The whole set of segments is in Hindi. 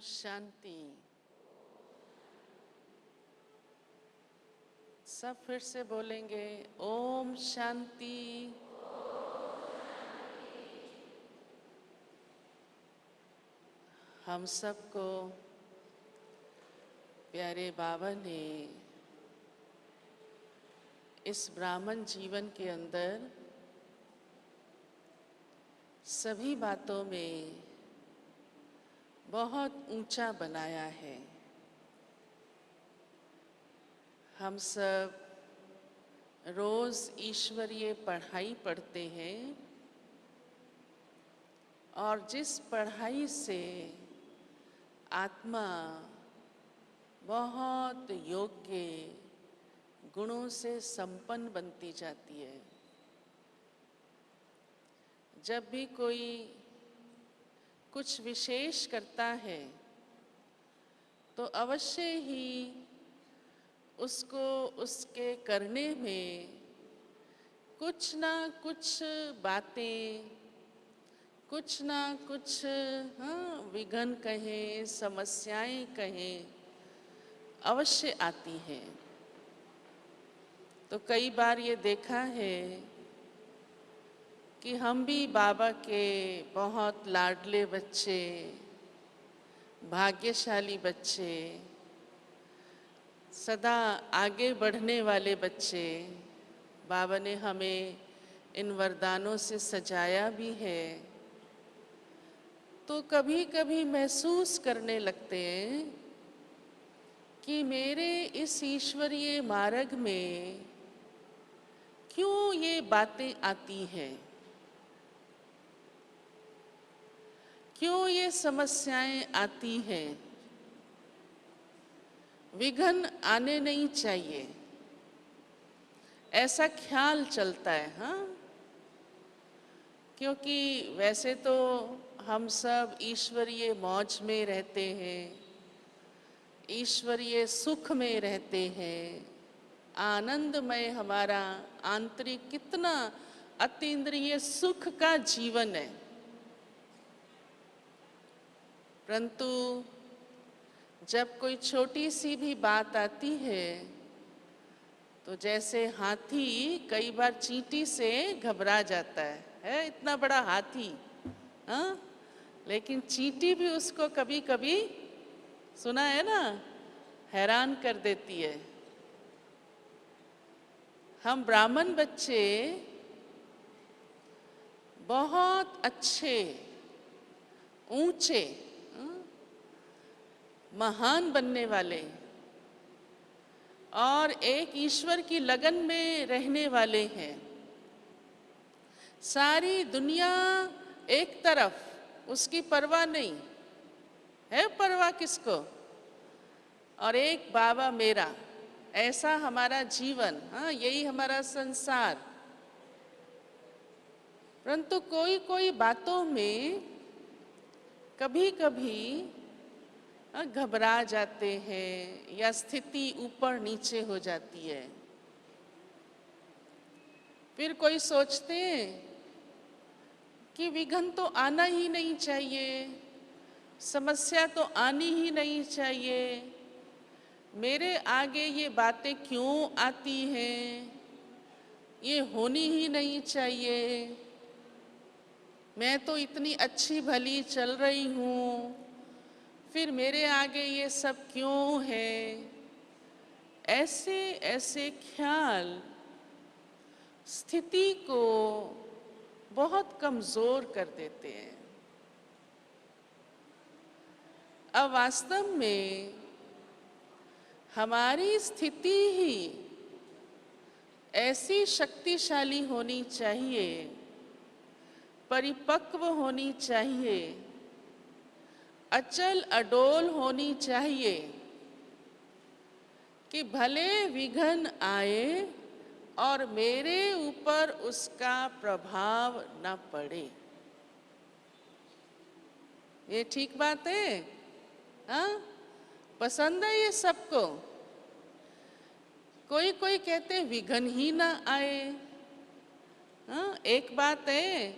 शांति। सब फिर से बोलेंगे ओम शांति। हम सबको प्यारे बाबा ने इस ब्राह्मण जीवन के अंदर सभी बातों में बहुत ऊंचा बनाया है। हम सब रोज ईश्वरीय पढ़ाई पढ़ते हैं और जिस पढ़ाई से आत्मा बहुत योग्य गुणों से संपन्न बनती जाती है। जब भी कोई कुछ विशेष करता है तो अवश्य ही उसको उसके करने में कुछ ना कुछ बातें, कुछ ना कुछ विघ्न कहें, समस्याएं कहें, अवश्य आती हैं। तो कई बार ये देखा है कि हम भी बाबा के बहुत लाडले बच्चे, भाग्यशाली बच्चे, सदा आगे बढ़ने वाले बच्चे, बाबा ने हमें इन वरदानों से सजाया भी है। तो कभी कभी महसूस करने लगते हैं कि मेरे इस ईश्वरीय मार्ग में क्यों ये बातें आती हैं, क्यों ये समस्याएं आती हैं। विघ्न आने नहीं चाहिए, ऐसा ख्याल चलता है। हाँ, क्योंकि वैसे तो हम सब ईश्वरीय मौज में रहते हैं, ईश्वरीय सुख में रहते हैं, आनंदमय हमारा आंतरिक कितना अतीन्द्रिय सुख का जीवन है। परंतु जब कोई छोटी सी भी बात आती है तो जैसे हाथी कई बार चींटी से घबरा जाता है इतना बड़ा हाथी, हाँ, लेकिन चींटी भी उसको कभी कभी, सुना है ना, हैरान कर देती है। हम ब्राह्मण बच्चे बहुत अच्छे, ऊंचे, महान बनने वाले और एक ईश्वर की लगन में रहने वाले हैं। सारी दुनिया एक तरफ, उसकी परवाह नहीं है, परवाह किसको, और एक बाबा मेरा, ऐसा हमारा जीवन, हाँ, यही हमारा संसार। परंतु कोई कोई बातों में कभी कभी घबरा जाते हैं या स्थिति ऊपर नीचे हो जाती है। फिर कोई सोचते हैं कि विघ्न तो आना ही नहीं चाहिए, समस्या तो आनी ही नहीं चाहिए, मेरे आगे ये बातें क्यों आती हैं, ये होनी ही नहीं चाहिए, मैं तो इतनी अच्छी भली चल रही हूँ, फिर मेरे आगे ये सब क्यों है। ऐसे ऐसे ख्याल स्थिति को बहुत कमजोर कर देते हैं। अब वास्तव में हमारी स्थिति ही ऐसी शक्तिशाली होनी चाहिए, परिपक्व होनी चाहिए, अचल अडोल होनी चाहिए कि भले विघ्न आए और मेरे ऊपर उसका प्रभाव न पड़े। ये ठीक बात है? हाँ, पसंद है ये सबको? कोई कोई कहते विघ्न ही ना आए। हाँ, एक बात है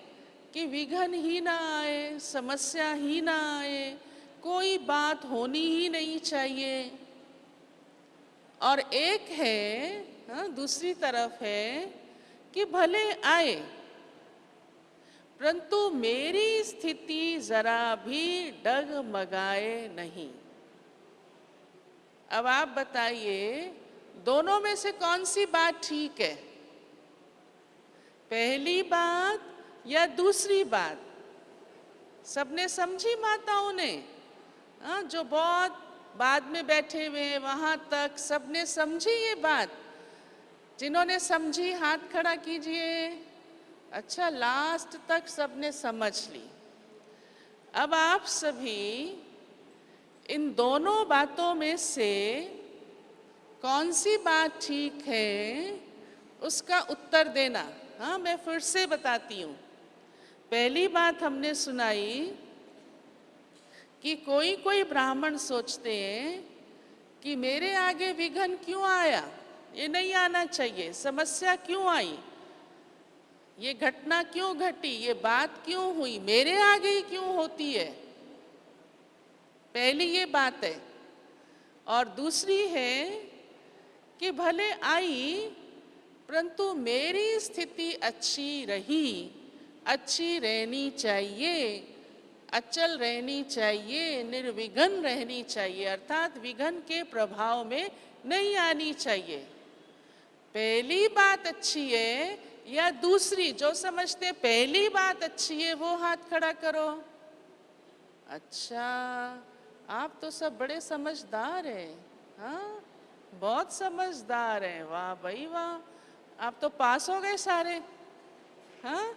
कि विघ्न ही ना आए, समस्या ही ना आए, कोई बात होनी ही नहीं चाहिए। और एक है, दूसरी तरफ है कि भले आए परंतु मेरी स्थिति जरा भी डगमगाए नहीं। अब आप बताइए दोनों में से कौन सी बात ठीक है, पहली बात या दूसरी बात? सबने समझी माताओं ने? जो बहुत बाद में बैठे हुए हैं वहां तक सबने समझी ये बात? जिन्होंने समझी हाथ खड़ा कीजिए। अच्छा, लास्ट तक सबने समझ ली। अब आप सभी इन दोनों बातों में से कौन सी बात ठीक है उसका उत्तर देना। हाँ, मैं फिर से बताती हूँ। पहली बात हमने सुनाई कि कोई कोई ब्राह्मण सोचते हैं कि मेरे आगे विघ्न क्यों आया, ये नहीं आना चाहिए, समस्या क्यों आई, ये घटना क्यों घटी, ये बात क्यों हुई, मेरे आगे ही क्यों होती है। पहली ये बात है। और दूसरी है कि भले आई परंतु मेरी स्थिति अच्छी रही, अच्छी रहनी चाहिए, अचल रहनी चाहिए, निर्विघ्न रहनी चाहिए, अर्थात विघ्न के प्रभाव में नहीं आनी चाहिए। पहली बात अच्छी है या दूसरी? जो समझते पहली बात अच्छी है वो हाथ खड़ा करो। अच्छा, आप तो सब बड़े समझदार हैं। हाँ, बहुत समझदार हैं, वाह भाई वाह, आप तो पास हो गए सारे। हाँ,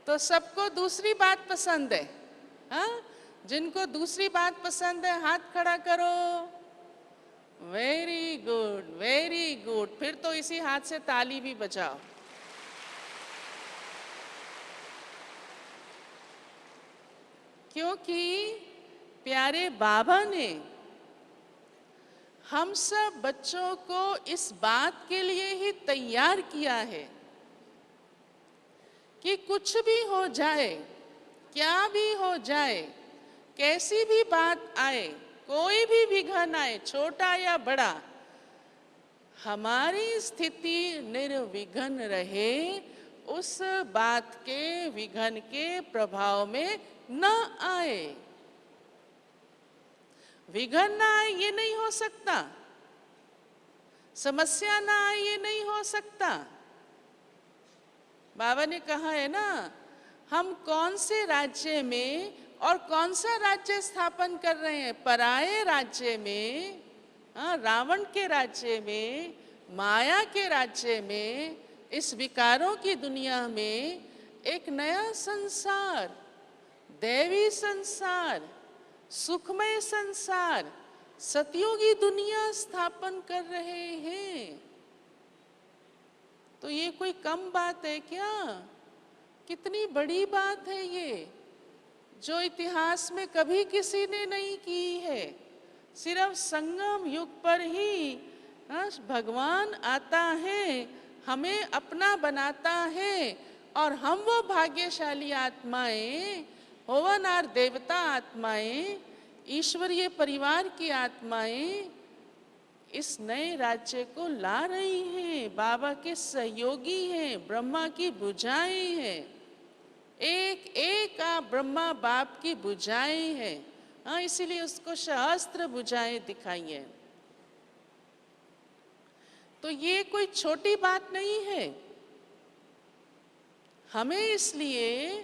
तो सबको दूसरी बात पसंद है। हाँ, जिनको दूसरी बात पसंद है हाथ खड़ा करो। Very good, very good. फिर तो इसी हाथ से ताली भी बजाओ। क्योंकि प्यारे बाबा ने हम सब बच्चों को इस बात के लिए ही तैयार किया है कि कुछ भी हो जाए, क्या भी हो जाए, कैसी भी बात आए, कोई भी विघ्न आए, छोटा या बड़ा, हमारी स्थिति निर्विघ्न रहे, उस बात के विघ्न के प्रभाव में न आए। विघ्न ना आए ये नहीं हो सकता, समस्या ना आए ये नहीं हो सकता। बाबा ने कहा है ना, हम कौन से राज्य में और कौन सा राज्य स्थापन कर रहे हैं? पराये राज्य में, रावण के राज्य में, माया के राज्य में, इस विकारों की दुनिया में एक नया संसार, दैवी संसार, सुखमय संसार, सतयुगी दुनिया स्थापन कर रहे हैं। तो ये कोई कम बात है क्या? कितनी बड़ी बात है ये, जो इतिहास में कभी किसी ने नहीं की है। सिर्फ संगम युग पर ही भगवान आता है, हमें अपना बनाता है, और हम वो भाग्यशाली आत्माएं, होवनार देवता आत्माएं, ईश्वरीय परिवार की आत्माएं इस नए राज्य को ला रही हैं। बाबा के सहयोगी हैं, ब्रह्मा की भुजाएं हैं, एक एक आप ब्रह्मा बाप की भुजाएं हैं। हाँ, इसीलिए उसको सहस्त्र भुजाएं दिखाई हैं। तो ये कोई छोटी बात नहीं है। हमें इसलिए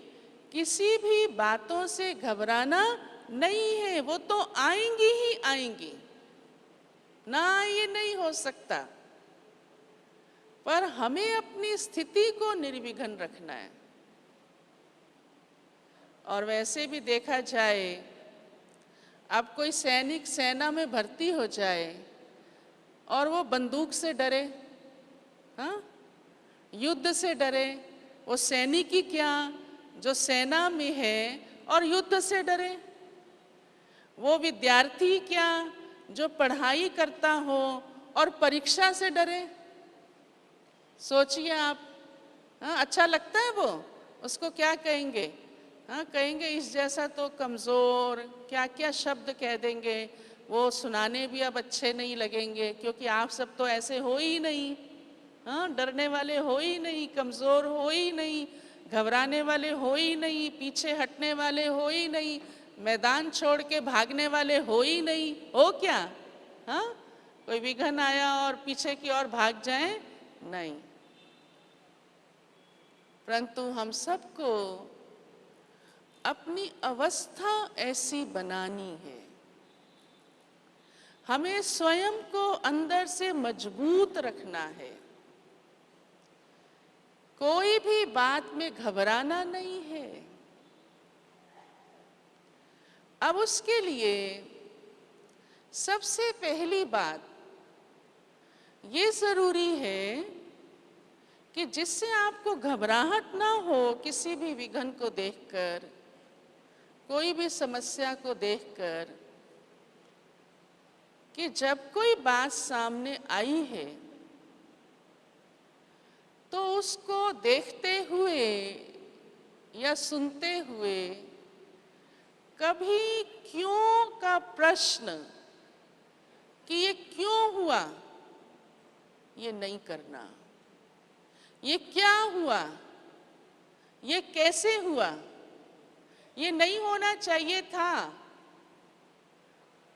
किसी भी बातों से घबराना नहीं है, वो तो आएंगी ही आएंगी, ना ये नहीं हो सकता। पर हमें अपनी स्थिति को निर्विघ्न रखना है। और वैसे भी देखा जाए, अब कोई सैनिक सेना में भर्ती हो जाए और वो बंदूक से डरे, हाँ, युद्ध से डरे, वो सैनिक ही क्या जो सेना में है और युद्ध से डरे, वो विद्यार्थी क्या जो पढ़ाई करता हो और परीक्षा से डरे। सोचिए आप, हाँ, अच्छा लगता है वो? उसको क्या कहेंगे? हाँ, कहेंगे इस जैसा तो कमज़ोर, क्या क्या शब्द कह देंगे। वो सुनाने भी अब अच्छे नहीं लगेंगे, क्योंकि आप सब तो ऐसे हो ही नहीं। हाँ, डरने वाले हो ही नहीं, कमज़ोर हो ही नहीं, घबराने वाले हो ही नहीं, पीछे हटने वाले हो ही नहीं, मैदान छोड़ के भागने वाले हो ही नहीं। हो क्या? हाँ, कोई विघन आया और पीछे की ओर भाग जाए? नहीं। परंतु हम सबको अपनी अवस्था ऐसी बनानी है, हमें स्वयं को अंदर से मजबूत रखना है, कोई भी बात में घबराना नहीं है। अब उसके लिए सबसे पहली बात ये जरूरी है कि जिससे आपको घबराहट ना हो किसी भी विघन को देखकर, कोई भी समस्या को देखकर, कि जब कोई बात सामने आई है तो उसको देखते हुए या सुनते हुए कभी क्यों का प्रश्न कि ये क्यों हुआ, ये नहीं करना। ये क्या हुआ, ये कैसे हुआ, ये नहीं होना चाहिए था।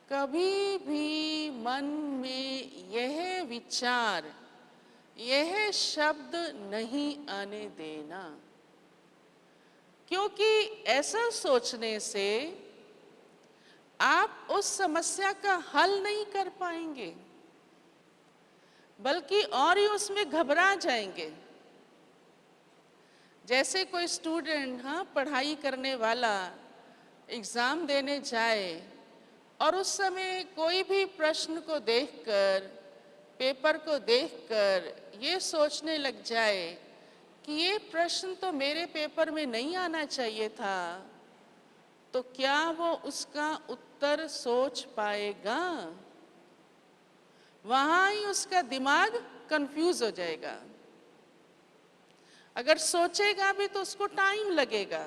कभी भी मन में यह विचार, यह शब्द नहीं आने देना, क्योंकि ऐसा सोचने से आप उस समस्या का हल नहीं कर पाएंगे, बल्कि और ही उसमें घबरा जाएंगे। जैसे कोई स्टूडेंट, हाँ, पढ़ाई करने वाला एग्जाम देने जाए और उस समय कोई भी प्रश्न को देखकर, पेपर को देखकर ये सोचने लग जाए कि ये प्रश्न तो मेरे पेपर में नहीं आना चाहिए था, तो क्या वो उसका उत्तर सोच पाएगा? वहां ही उसका दिमाग कंफ्यूज हो जाएगा। अगर सोचेगा भी तो उसको टाइम लगेगा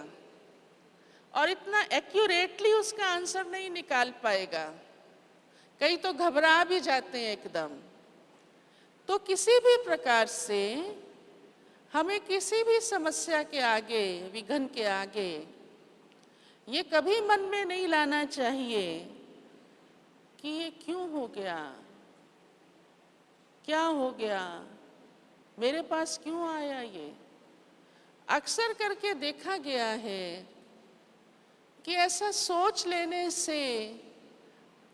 और इतना एक्यूरेटली उसका आंसर नहीं निकाल पाएगा। कई तो घबरा भी जाते हैं एकदम। तो किसी भी प्रकार से हमें किसी भी समस्या के आगे, विघन के आगे, ये कभी मन में नहीं लाना चाहिए कि ये क्यों हो गया, क्या हो गया, मेरे पास क्यों आया ये। अक्सर करके देखा गया है कि ऐसा सोच लेने से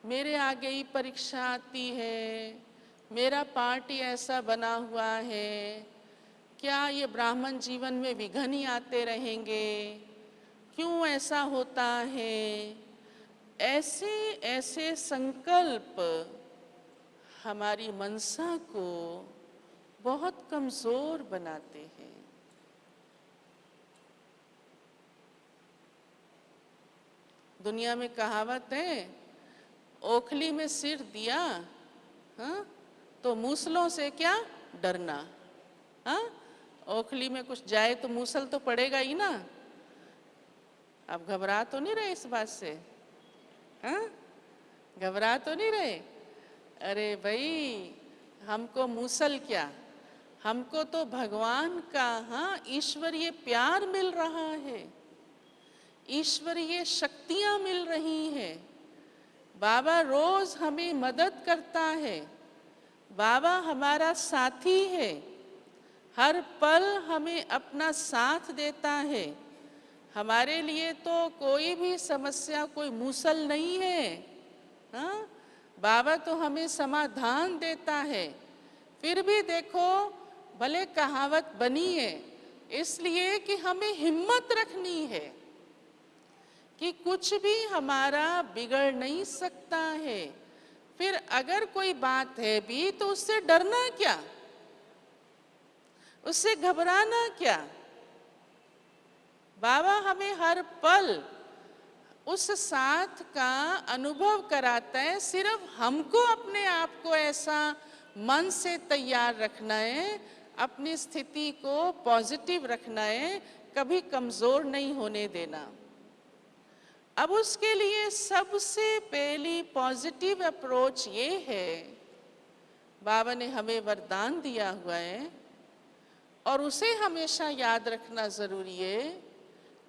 मेरे आगे ही परीक्षा आती है, मेरा पार्ट ही ऐसा बना हुआ है, क्या ये ब्राह्मण जीवन में विघन ही आते रहेंगे, क्यों ऐसा होता है। ऐसे ऐसे संकल्प हमारी मनसा को बहुत कमजोर बनाते हैं। दुनिया में कहावत है, ओखली में सिर दिया, हाँ, तो मूसलों से क्या डरना। हाँ, ओखली में कुछ जाए तो मूसल तो पड़ेगा ही ना। आप घबरा तो नहीं रहे इस बात से? हाँ, घबरा तो नहीं रहे? अरे भाई, हमको मूसल क्या, हमको तो भगवान का, हाँ, ईश्वरीय प्यार मिल रहा है, ईश्वरीय शक्तियां मिल रही हैं। बाबा रोज हमें मदद करता है, बाबा हमारा साथी है, हर पल हमें अपना साथ देता है। हमारे लिए तो कोई भी समस्या कोई मूसल नहीं है। हाँ, बाबा तो हमें समाधान देता है। फिर भी देखो, भले कहावत बनी है इसलिए कि हमें हिम्मत रखनी है कि कुछ भी हमारा बिगड़ नहीं सकता है। फिर अगर कोई बात है भी तो उससे डरना क्या, उससे घबराना क्या। बाबा हमें हर पल उस साथ का अनुभव कराता है। सिर्फ हमको अपने आप को ऐसा मन से तैयार रखना है, अपनी स्थिति को पॉजिटिव रखना है, कभी कमजोर नहीं होने देना। अब उसके लिए सबसे पहली पॉजिटिव अप्रोच ये है, बाबा ने हमें वरदान दिया हुआ है और उसे हमेशा याद रखना जरूरी है,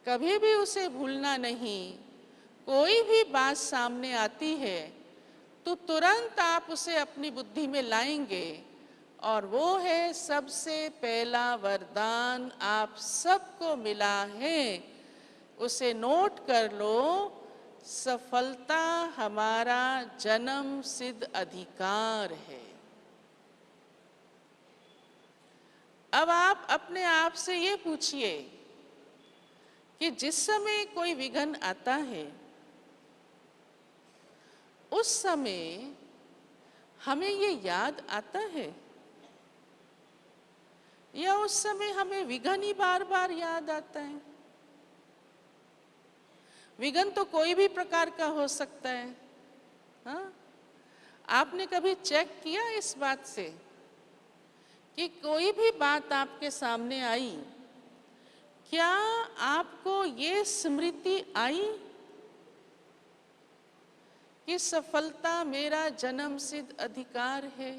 कभी भी उसे भूलना नहीं। कोई भी बात सामने आती है तो तुरंत आप उसे अपनी बुद्धि में लाएंगे, और वो है सबसे पहला वरदान आप सबको मिला है, उसे नोट कर लो, सफलता हमारा जन्म सिद्ध अधिकार है। अब आप अपने आप से ये पूछिए कि जिस समय कोई विघ्न आता है उस समय हमें ये याद आता है, या उस समय हमें विघ्न ही बार बार याद आता है? विघ्न तो कोई भी प्रकार का हो सकता है। हाँ, आपने कभी चेक किया इस बात से कि कोई भी बात आपके सामने आई, क्या आपको ये स्मृति आई कि सफलता मेरा जन्म सिद्ध अधिकार है,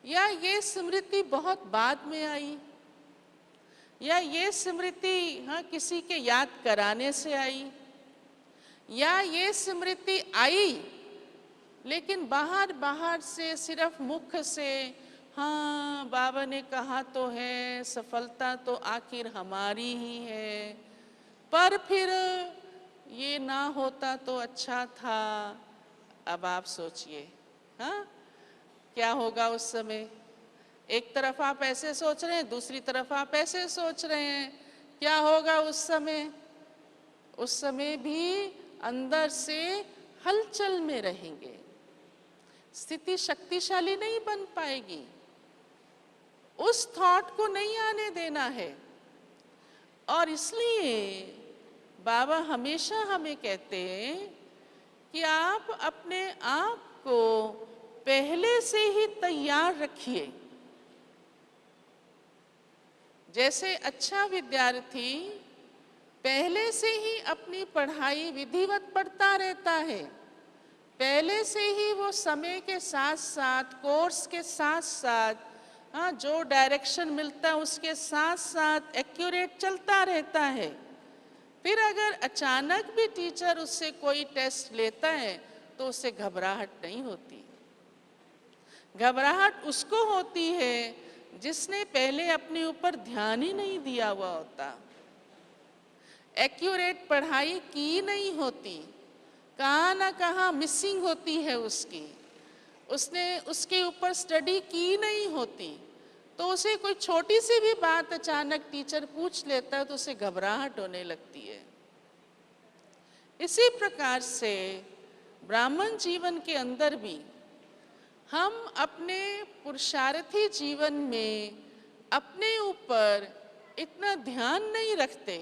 या ये स्मृति बहुत बाद में आई, या ये स्मृति किसी के याद कराने से आई, या ये स्मृति आई लेकिन बाहर बाहर से, सिर्फ मुख से, हाँ बाबा ने कहा तो है सफलता तो आखिर हमारी ही है, पर फिर ये ना होता तो अच्छा था। अब आप सोचिए, हाँ क्या होगा उस समय? एक तरफ आप ऐसे सोच रहे हैं, दूसरी तरफ आप ऐसे सोच रहे हैं, क्या होगा उस समय? उस समय भी अंदर से हलचल में रहेंगे, स्थिति शक्तिशाली नहीं बन पाएगी। उस थॉट को नहीं आने देना है, और इसलिए बाबा हमेशा हमें कहते हैं कि आप अपने आप को पहले से ही तैयार रखिए। जैसे अच्छा विद्यार्थी पहले से ही अपनी पढ़ाई विधिवत पढ़ता रहता है, पहले से ही वो समय के साथ साथ, कोर्स के साथ साथ, जो डायरेक्शन मिलता है उसके साथ साथ एक्यूरेट चलता रहता है। फिर अगर अचानक भी टीचर उससे कोई टेस्ट लेता है तो उससे घबराहट नहीं होती। घबराहट उसको होती है जिसने पहले अपने ऊपर ध्यान ही नहीं दिया हुआ होता, एक्यूरेट पढ़ाई की नहीं होती, कहाँ ना कहाँ मिसिंग होती है उसकी, उसने उसके ऊपर स्टडी की नहीं होती, तो उसे कोई छोटी सी भी बात अचानक टीचर पूछ लेता है तो उसे घबराहट होने लगती है। इसी प्रकार से ब्राह्मण जीवन के अंदर भी हम अपने पुरुषार्थी जीवन में अपने ऊपर इतना ध्यान नहीं रखते,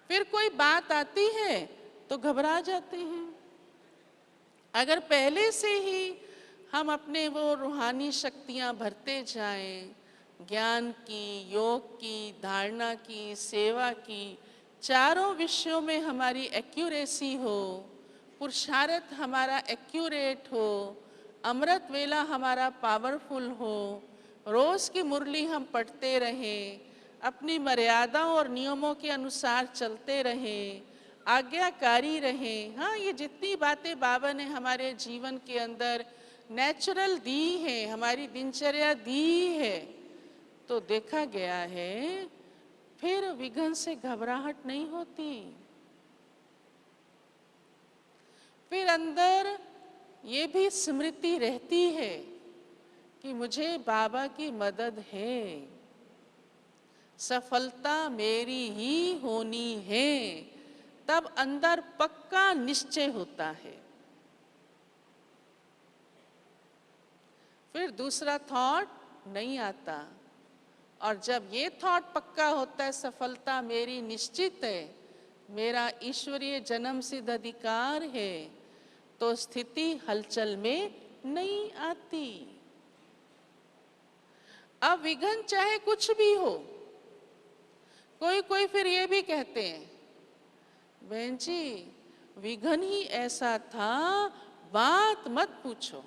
फिर कोई बात आती है तो घबरा जाते हैं। अगर पहले से ही हम अपने वो रूहानी शक्तियाँ भरते जाएं, ज्ञान की, योग की, धारणा की, सेवा की, चारों विषयों में हमारी एक्यूरेसी हो, पुरुषार्थ हमारा एक्यूरेट हो, अमृत वेला हमारा पावरफुल हो, रोज़ की मुरली हम पढ़ते रहें, अपनी मर्यादाओं और नियमों के अनुसार चलते रहें, आज्ञाकारी रहें। हाँ, ये जितनी बातें बाबा ने हमारे जीवन के अंदर नेचुरल दी है, हमारी दिनचर्या दी है, तो देखा गया है फिर विघ्न से घबराहट नहीं होती। फिर अंदर ये भी स्मृति रहती है कि मुझे बाबा की मदद है, सफलता मेरी ही होनी है, तब अंदर पक्का निश्चय होता है। फिर दूसरा थॉट नहीं आता, और जब ये थॉट पक्का होता है, सफलता मेरी निश्चित है, मेरा ईश्वरीय जन्म सिद्ध अधिकार है, तो स्थिति हलचल में नहीं आती। अब विघन चाहे कुछ भी हो, कोई कोई फिर ये भी कहते हैं, बहन जी विघन ही ऐसा था, बात मत पूछो,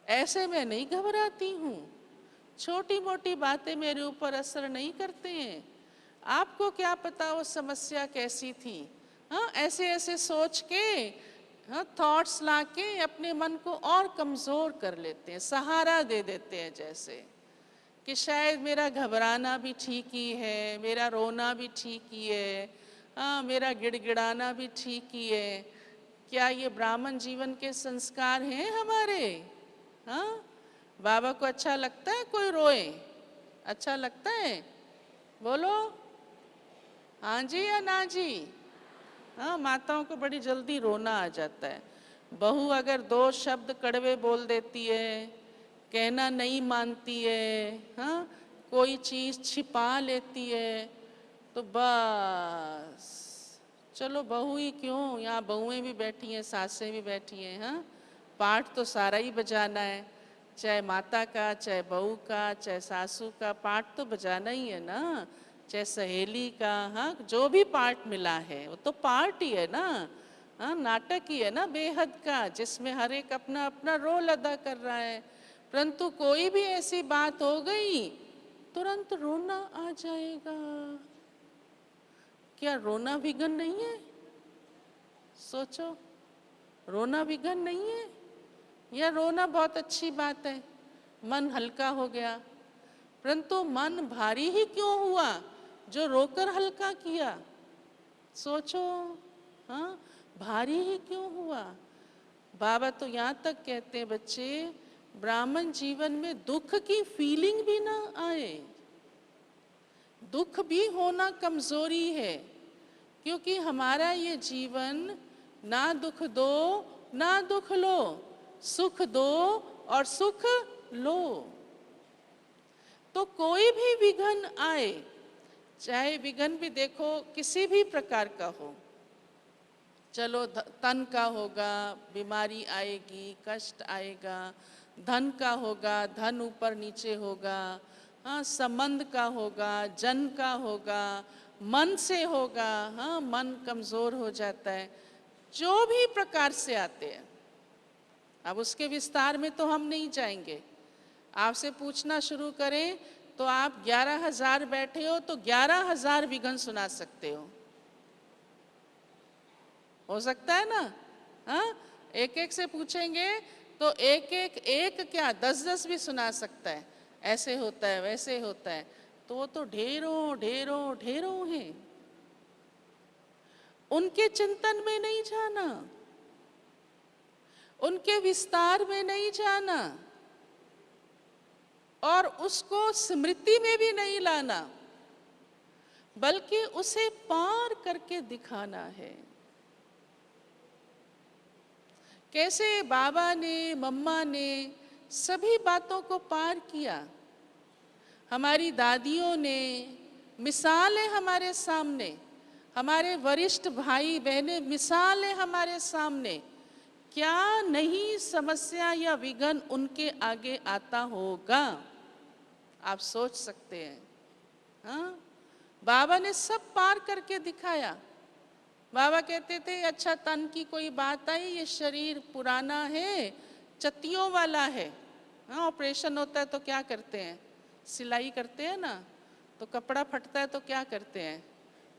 ऐसे मैं नहीं घबराती हूँ, छोटी मोटी बातें मेरे ऊपर असर नहीं करते हैं, आपको क्या पता वो समस्या कैसी थी। हाँ, ऐसे ऐसे सोच के, हाँ, थॉट्स लाके अपने मन को और कमज़ोर कर लेते हैं, सहारा दे देते हैं जैसे कि शायद मेरा घबराना भी ठीक ही है, मेरा रोना भी ठीक ही है, हाँ, मेरा गिड़गिड़ाना भी ठीक ही है। क्या ये ब्राह्मण जीवन के संस्कार हैं हमारे? हाँ, बाबा को अच्छा लगता है कोई रोए? अच्छा लगता है? बोलो हाँ जी या ना जी। हाँ, माताओं को बड़ी जल्दी रोना आ जाता है। बहू अगर दो शब्द कड़वे बोल देती है, कहना नहीं मानती है, हाँ, कोई चीज़ छिपा लेती है, तो बस चलो बहू ही क्यों, यहाँ बहुएं भी बैठी हैं, सासें भी बैठी हैं, हाँ, पाठ तो सारा ही बजाना है, चाहे माता का, चाहे बहू का, चाहे सासू का, पाठ तो बजाना ही है ना, चाहे सहेली का, हाँ, जो भी पार्ट मिला है वो तो पार्ट ही है ना, हाँ, नाटक ही है ना बेहद का, जिसमें हर एक अपना अपना रोल अदा कर रहा है। परंतु कोई भी ऐसी बात हो गई, तुरंत रोना आ जाएगा। क्या रोना विघन नहीं है? सोचो, रोना विघन नहीं है? या रोना बहुत अच्छी बात है, मन हल्का हो गया। परंतु मन भारी ही क्यों हुआ जो रोकर हल्का किया? सोचो, हाँ, भारी ही क्यों हुआ? बाबा तो यहाँ तक कहते हैं बच्चे, ब्राह्मण जीवन में दुख की फीलिंग भी ना आए। दुख भी होना कमजोरी है, क्योंकि हमारा ये जीवन ना दुख दो ना दुख लो, सुख दो और सुख लो। तो कोई भी विघन आए, चाहे विघन भी देखो किसी भी प्रकार का हो, चलो तन का होगा, बीमारी आएगी, कष्ट आएगा, धन का होगा, धन ऊपर नीचे होगा, हाँ, संबंध का होगा, जन का होगा, मन से होगा, हाँ, मन कमज़ोर हो जाता है, जो भी प्रकार से आते हैं। अब उसके विस्तार में तो हम नहीं जाएंगे। आपसे पूछना शुरू करें तो आप 11,000 बैठे हो तो 11,000 विघन सुना सकते हो सकता है ना? हाँ, एक एक से पूछेंगे तो एक क्या 10-10 भी सुना सकता है, ऐसे होता है वैसे होता है, तो वो तो ढेरों ढेरों ढेरों हैं। उनके चिंतन में नहीं जाना, उनके विस्तार में नहीं जाना, और उसको स्मृति में भी नहीं लाना, बल्कि उसे पार करके दिखाना है। कैसे बाबा ने, मम्मा ने सभी बातों को पार किया, हमारी दादियों ने, मिसाल है हमारे सामने, हमारे वरिष्ठ भाई बहनें मिसाल है हमारे सामने, क्या नहीं समस्या या विघन उनके आगे आता होगा, आप सोच सकते हैं। हाँ, बाबा ने सब पार करके दिखाया। बाबा कहते थे अच्छा तन की कोई बात आई, ये शरीर पुराना है, चत्तियों वाला है, हाँ, ऑपरेशन होता है तो क्या करते हैं, सिलाई करते हैं ना, तो कपड़ा फटता है तो क्या करते हैं,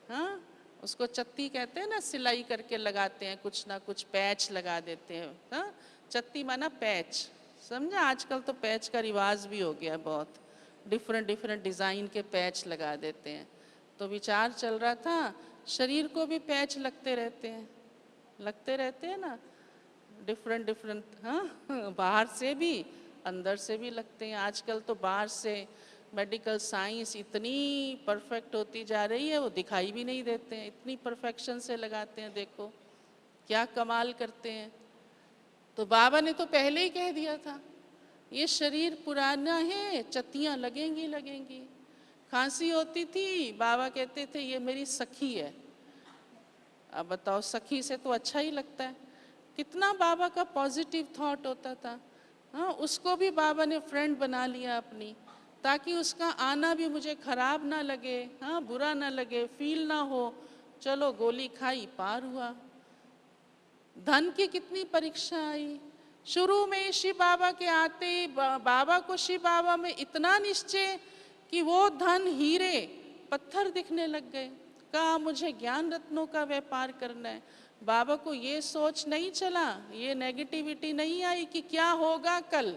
हाँ, उसको चत्ती कहते हैं ना, सिलाई करके लगाते हैं, कुछ ना कुछ पैच लगा देते हैं, हाँ, चत्ती माना पैच, समझा? आजकल तो पैच का रिवाज भी हो गया, बहुत डिफरेंट डिफरेंट डिज़ाइन के पैच लगा देते हैं। तो विचार चल रहा था शरीर को भी पैच लगते रहते हैं ना, डिफरेंट डिफरेंट, हाँ, बाहर से भी अंदर से भी लगते हैं। आजकल तो बाहर से मेडिकल साइंस इतनी परफेक्ट होती जा रही है, वो दिखाई भी नहीं देते हैं, इतनी परफेक्शन से लगाते हैं, देखो क्या कमाल करते हैं। तो बाबा ने तो पहले ही कह दिया था ये शरीर पुराना है, चत्तियाँ लगेंगी लगेंगी। खांसी होती थी, बाबा कहते थे ये मेरी सखी है। अब बताओ, सखी से तो अच्छा ही लगता है, कितना बाबा का पॉजिटिव थॉट होता था। हाँ, उसको भी बाबा ने फ्रेंड बना लिया अपनी, ताकि उसका आना भी मुझे खराब ना लगे, हाँ, बुरा ना लगे, फील ना हो। चलो गोली खाई, पार हुआ। धन की कितनी परीक्षा आई। शुरू में शिव बाबा के आते ही बाबा को शिव बाबा में इतना निश्चय कि वो धन हीरे पत्थर दिखने लग गए। कहा मुझे ज्ञान रत्नों का व्यापार करना है। बाबा को ये सोच नहीं चला, ये नेगेटिविटी नहीं आई कि क्या होगा कल,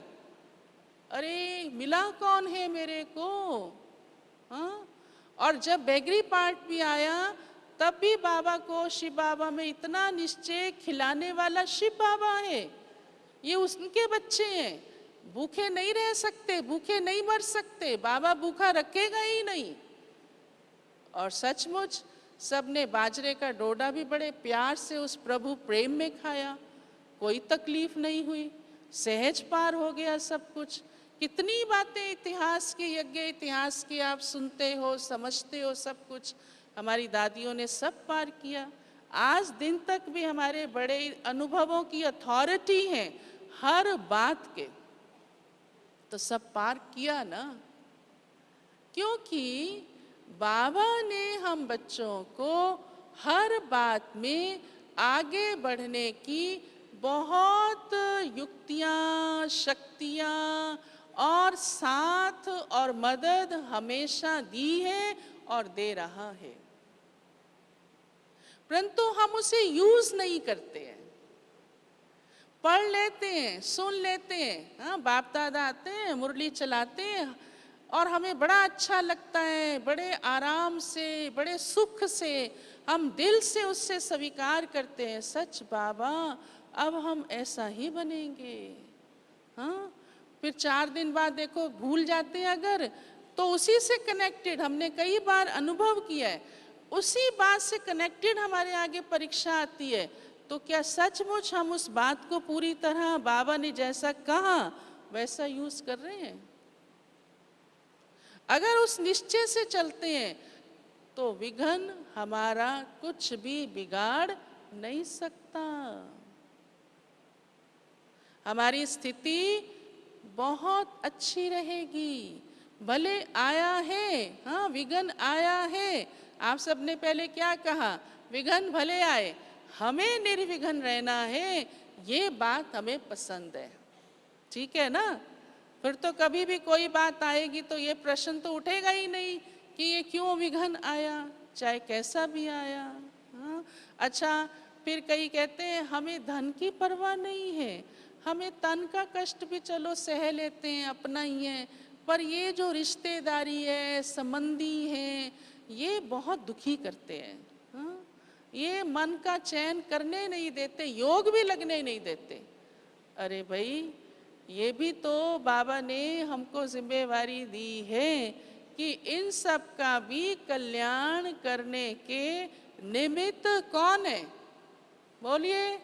अरे मिला कौन है मेरे को। हाँ, और जब बेगरी पार्ट भी आया तब भी बाबा को शिव बाबा में इतना निश्चय, खिलाने वाला शिव बाबा है, ये उनके बच्चे हैं, भूखे नहीं रह सकते, भूखे नहीं मर सकते, बाबा भूखा रखेगा ही नहीं। और सचमुच सबने बाजरे का डोडा भी बड़े प्यार से उस प्रभु प्रेम में खाया, कोई तकलीफ नहीं हुई, सहज पार हो गया सब कुछ। कितनी बातें इतिहास के, यज्ञ इतिहास की आप सुनते हो, समझते हो, सब कुछ हमारी दादियों ने सब पार किया। आज दिन तक भी हमारे बड़े अनुभवों की अथॉरिटी है हर बात के, तो सब पार किया ना, क्योंकि बाबा ने हम बच्चों को हर बात में आगे बढ़ने की बहुत युक्तियां, शक्तियां और साथ और मदद हमेशा दी है और दे रहा है, परंतु हम उसे यूज नहीं करते हैं। पढ़ लेते हैं, सुन लेते हैं, हाँ, बाप दादा आते हैं, मुरली चलाते हैं और हमें बड़ा अच्छा लगता है, बड़े आराम से, बड़े सुख से हम दिल से उससे स्वीकार करते हैं, सच बाबा अब हम ऐसा ही बनेंगे। हाँ, फिर 4 दिन बाद देखो भूल जाते हैं अगर, तो उसी से कनेक्टेड हमने कई बार अनुभव किया है, उसी बात से कनेक्टेड हमारे आगे परीक्षा आती है। तो क्या सचमुच हम उस बात को पूरी तरह बाबा ने जैसा कहा वैसा यूज कर रहे हैं? अगर उस निश्चय से चलते हैं तो विघ्न हमारा कुछ भी बिगाड़ नहीं सकता। हमारी स्थिति बहुत अच्छी रहेगी। भले आया है, हाँ, विघ्न आया है, आप सबने पहले क्या कहा, विघ्न भले आए, हमें निर्विघ्न रहना है, ये बात हमें पसंद है, ठीक है ना। फिर तो कभी भी कोई बात आएगी तो ये प्रश्न तो उठेगा ही नहीं कि ये क्यों विघ्न आया, चाहे कैसा भी आया। हाँ, अच्छा, फिर कई कहते हैं हमें धन की परवाह नहीं है, हमें तन का कष्ट भी चलो सह लेते हैं, अपना ही है, पर ये जो रिश्तेदारी है, संबंधी हैं, ये बहुत दुखी करते हैं। हाँ, ये मन का चैन करने नहीं देते, योग भी लगने नहीं देते। अरे भाई, ये भी तो बाबा ने हमको जिम्मेवारी दी है कि इन सब का भी कल्याण करने के निमित्त कौन है, बोलिए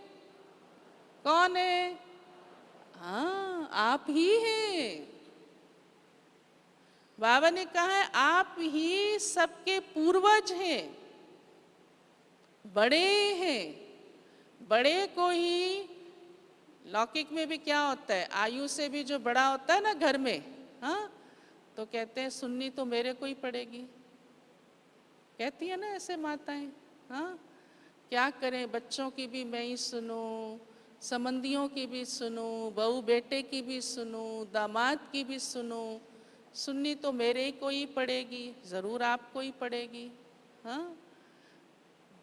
कौन है? हाँ, आप ही हैं। बाबा ने कहा है आप ही सबके पूर्वज हैं, बड़े हैं। बड़े को ही लौकिक में भी क्या होता है, आयु से भी जो बड़ा होता है ना घर में, हाँ, तो कहते हैं सुननी तो मेरे को ही पड़ेगी, कहती है ना ऐसे माताएं। हाँ, क्या करें, बच्चों की भी मैं ही सुनूं, संबंधियों की भी सुनूं, बहू बेटे की भी सुनूं, दामाद की भी सुनूं, सुननी तो मेरे को ही पड़ेगी, ज़रूर आपको ही पड़ेगी। हाँ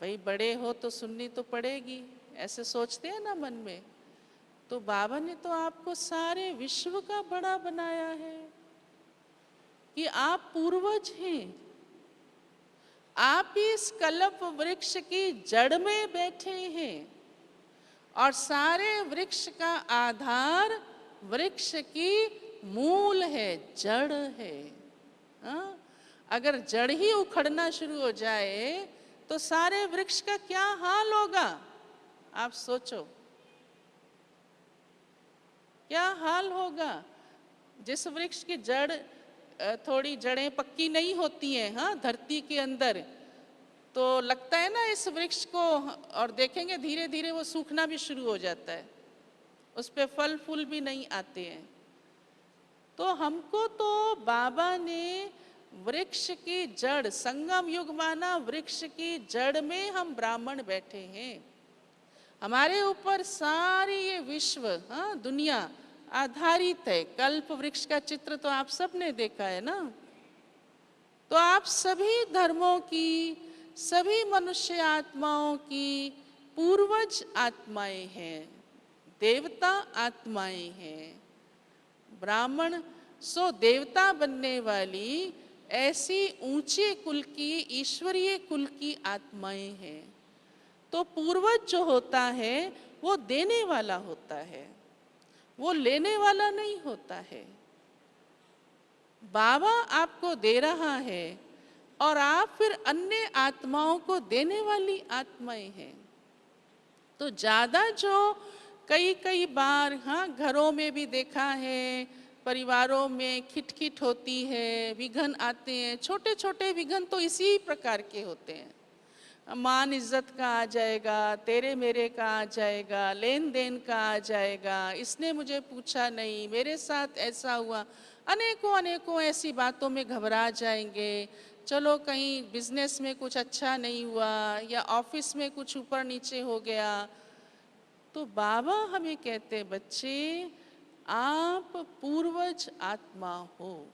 भाई, बड़े हो तो सुननी तो पड़ेगी, ऐसे सोचते हैं ना मन में। तो बाबा ने तो आपको सारे विश्व का बड़ा बनाया है कि आप पूर्वज हैं, आप ही इस कल्प वृक्ष की जड़ में बैठे हैं और सारे वृक्ष का आधार वृक्ष की मूल है, जड़ है। हाँ? अगर जड़ ही उखड़ना शुरू हो जाए तो सारे वृक्ष का क्या हाल होगा, आप सोचो क्या हाल होगा। जिस वृक्ष की जड़, थोड़ी जड़ें पक्की नहीं होती हैं, हाँ, धरती के अंदर, तो लगता है ना इस वृक्ष को, और देखेंगे धीरे धीरे वो सूखना भी शुरू हो जाता है, उस पे फल फूल भी नहीं आते हैं। तो हमको तो बाबा ने वृक्ष की जड़, संगम युग माना वृक्ष की जड़ में हम ब्राह्मण बैठे हैं। हमारे ऊपर सारी ये विश्व, हाँ, दुनिया आधारित है। कल्प वृक्ष का चित्र तो आप सबने देखा है ना। तो आप सभी धर्मों की, सभी मनुष्य आत्माओं की पूर्वज आत्माएं हैं, देवता आत्माएं हैं। ब्राह्मण सो देवता बनने वाली ऐसी ऊंचे कुल की, ईश्वरीय कुल की आत्माएं हैं। तो पूर्वज जो होता है वो देने वाला होता है, वो लेने वाला नहीं होता है। बाबा आपको दे रहा है और आप फिर अन्य आत्माओं को देने वाली आत्माएं हैं। तो ज़्यादा जो कई कई बार, हाँ, घरों में भी देखा है, परिवारों में खिटखिट होती है, विघ्न आते हैं। छोटे छोटे विघ्न तो इसी प्रकार के होते हैं। मान इज्जत का आ जाएगा, तेरे मेरे का आ जाएगा, लेन देन का आ जाएगा, इसने मुझे पूछा नहीं, मेरे साथ ऐसा हुआ, अनेकों अनेकों ऐसी बातों में घबरा जाएंगे। चलो कहीं बिजनेस में कुछ अच्छा नहीं हुआ या ऑफिस में कुछ ऊपर नीचे हो गया। तो बाबा हमें कहते, बच्चे आप पूर्वज आत्मा हो।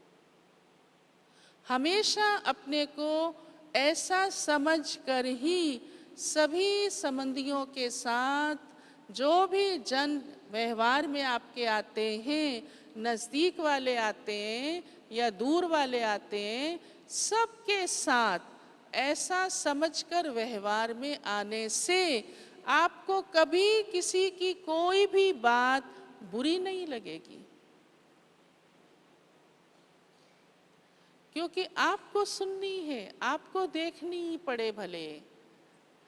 हमेशा अपने को ऐसा समझ कर ही सभी संबंधियों के साथ, जो भी जन व्यवहार में आपके आते हैं, नज़दीक वाले आते हैं या दूर वाले आते हैं, सबके साथ ऐसा समझकर व्यवहार में आने से आपको कभी किसी की कोई भी बात बुरी नहीं लगेगी। क्योंकि आपको सुननी है, आपको देखनी ही पड़े भले,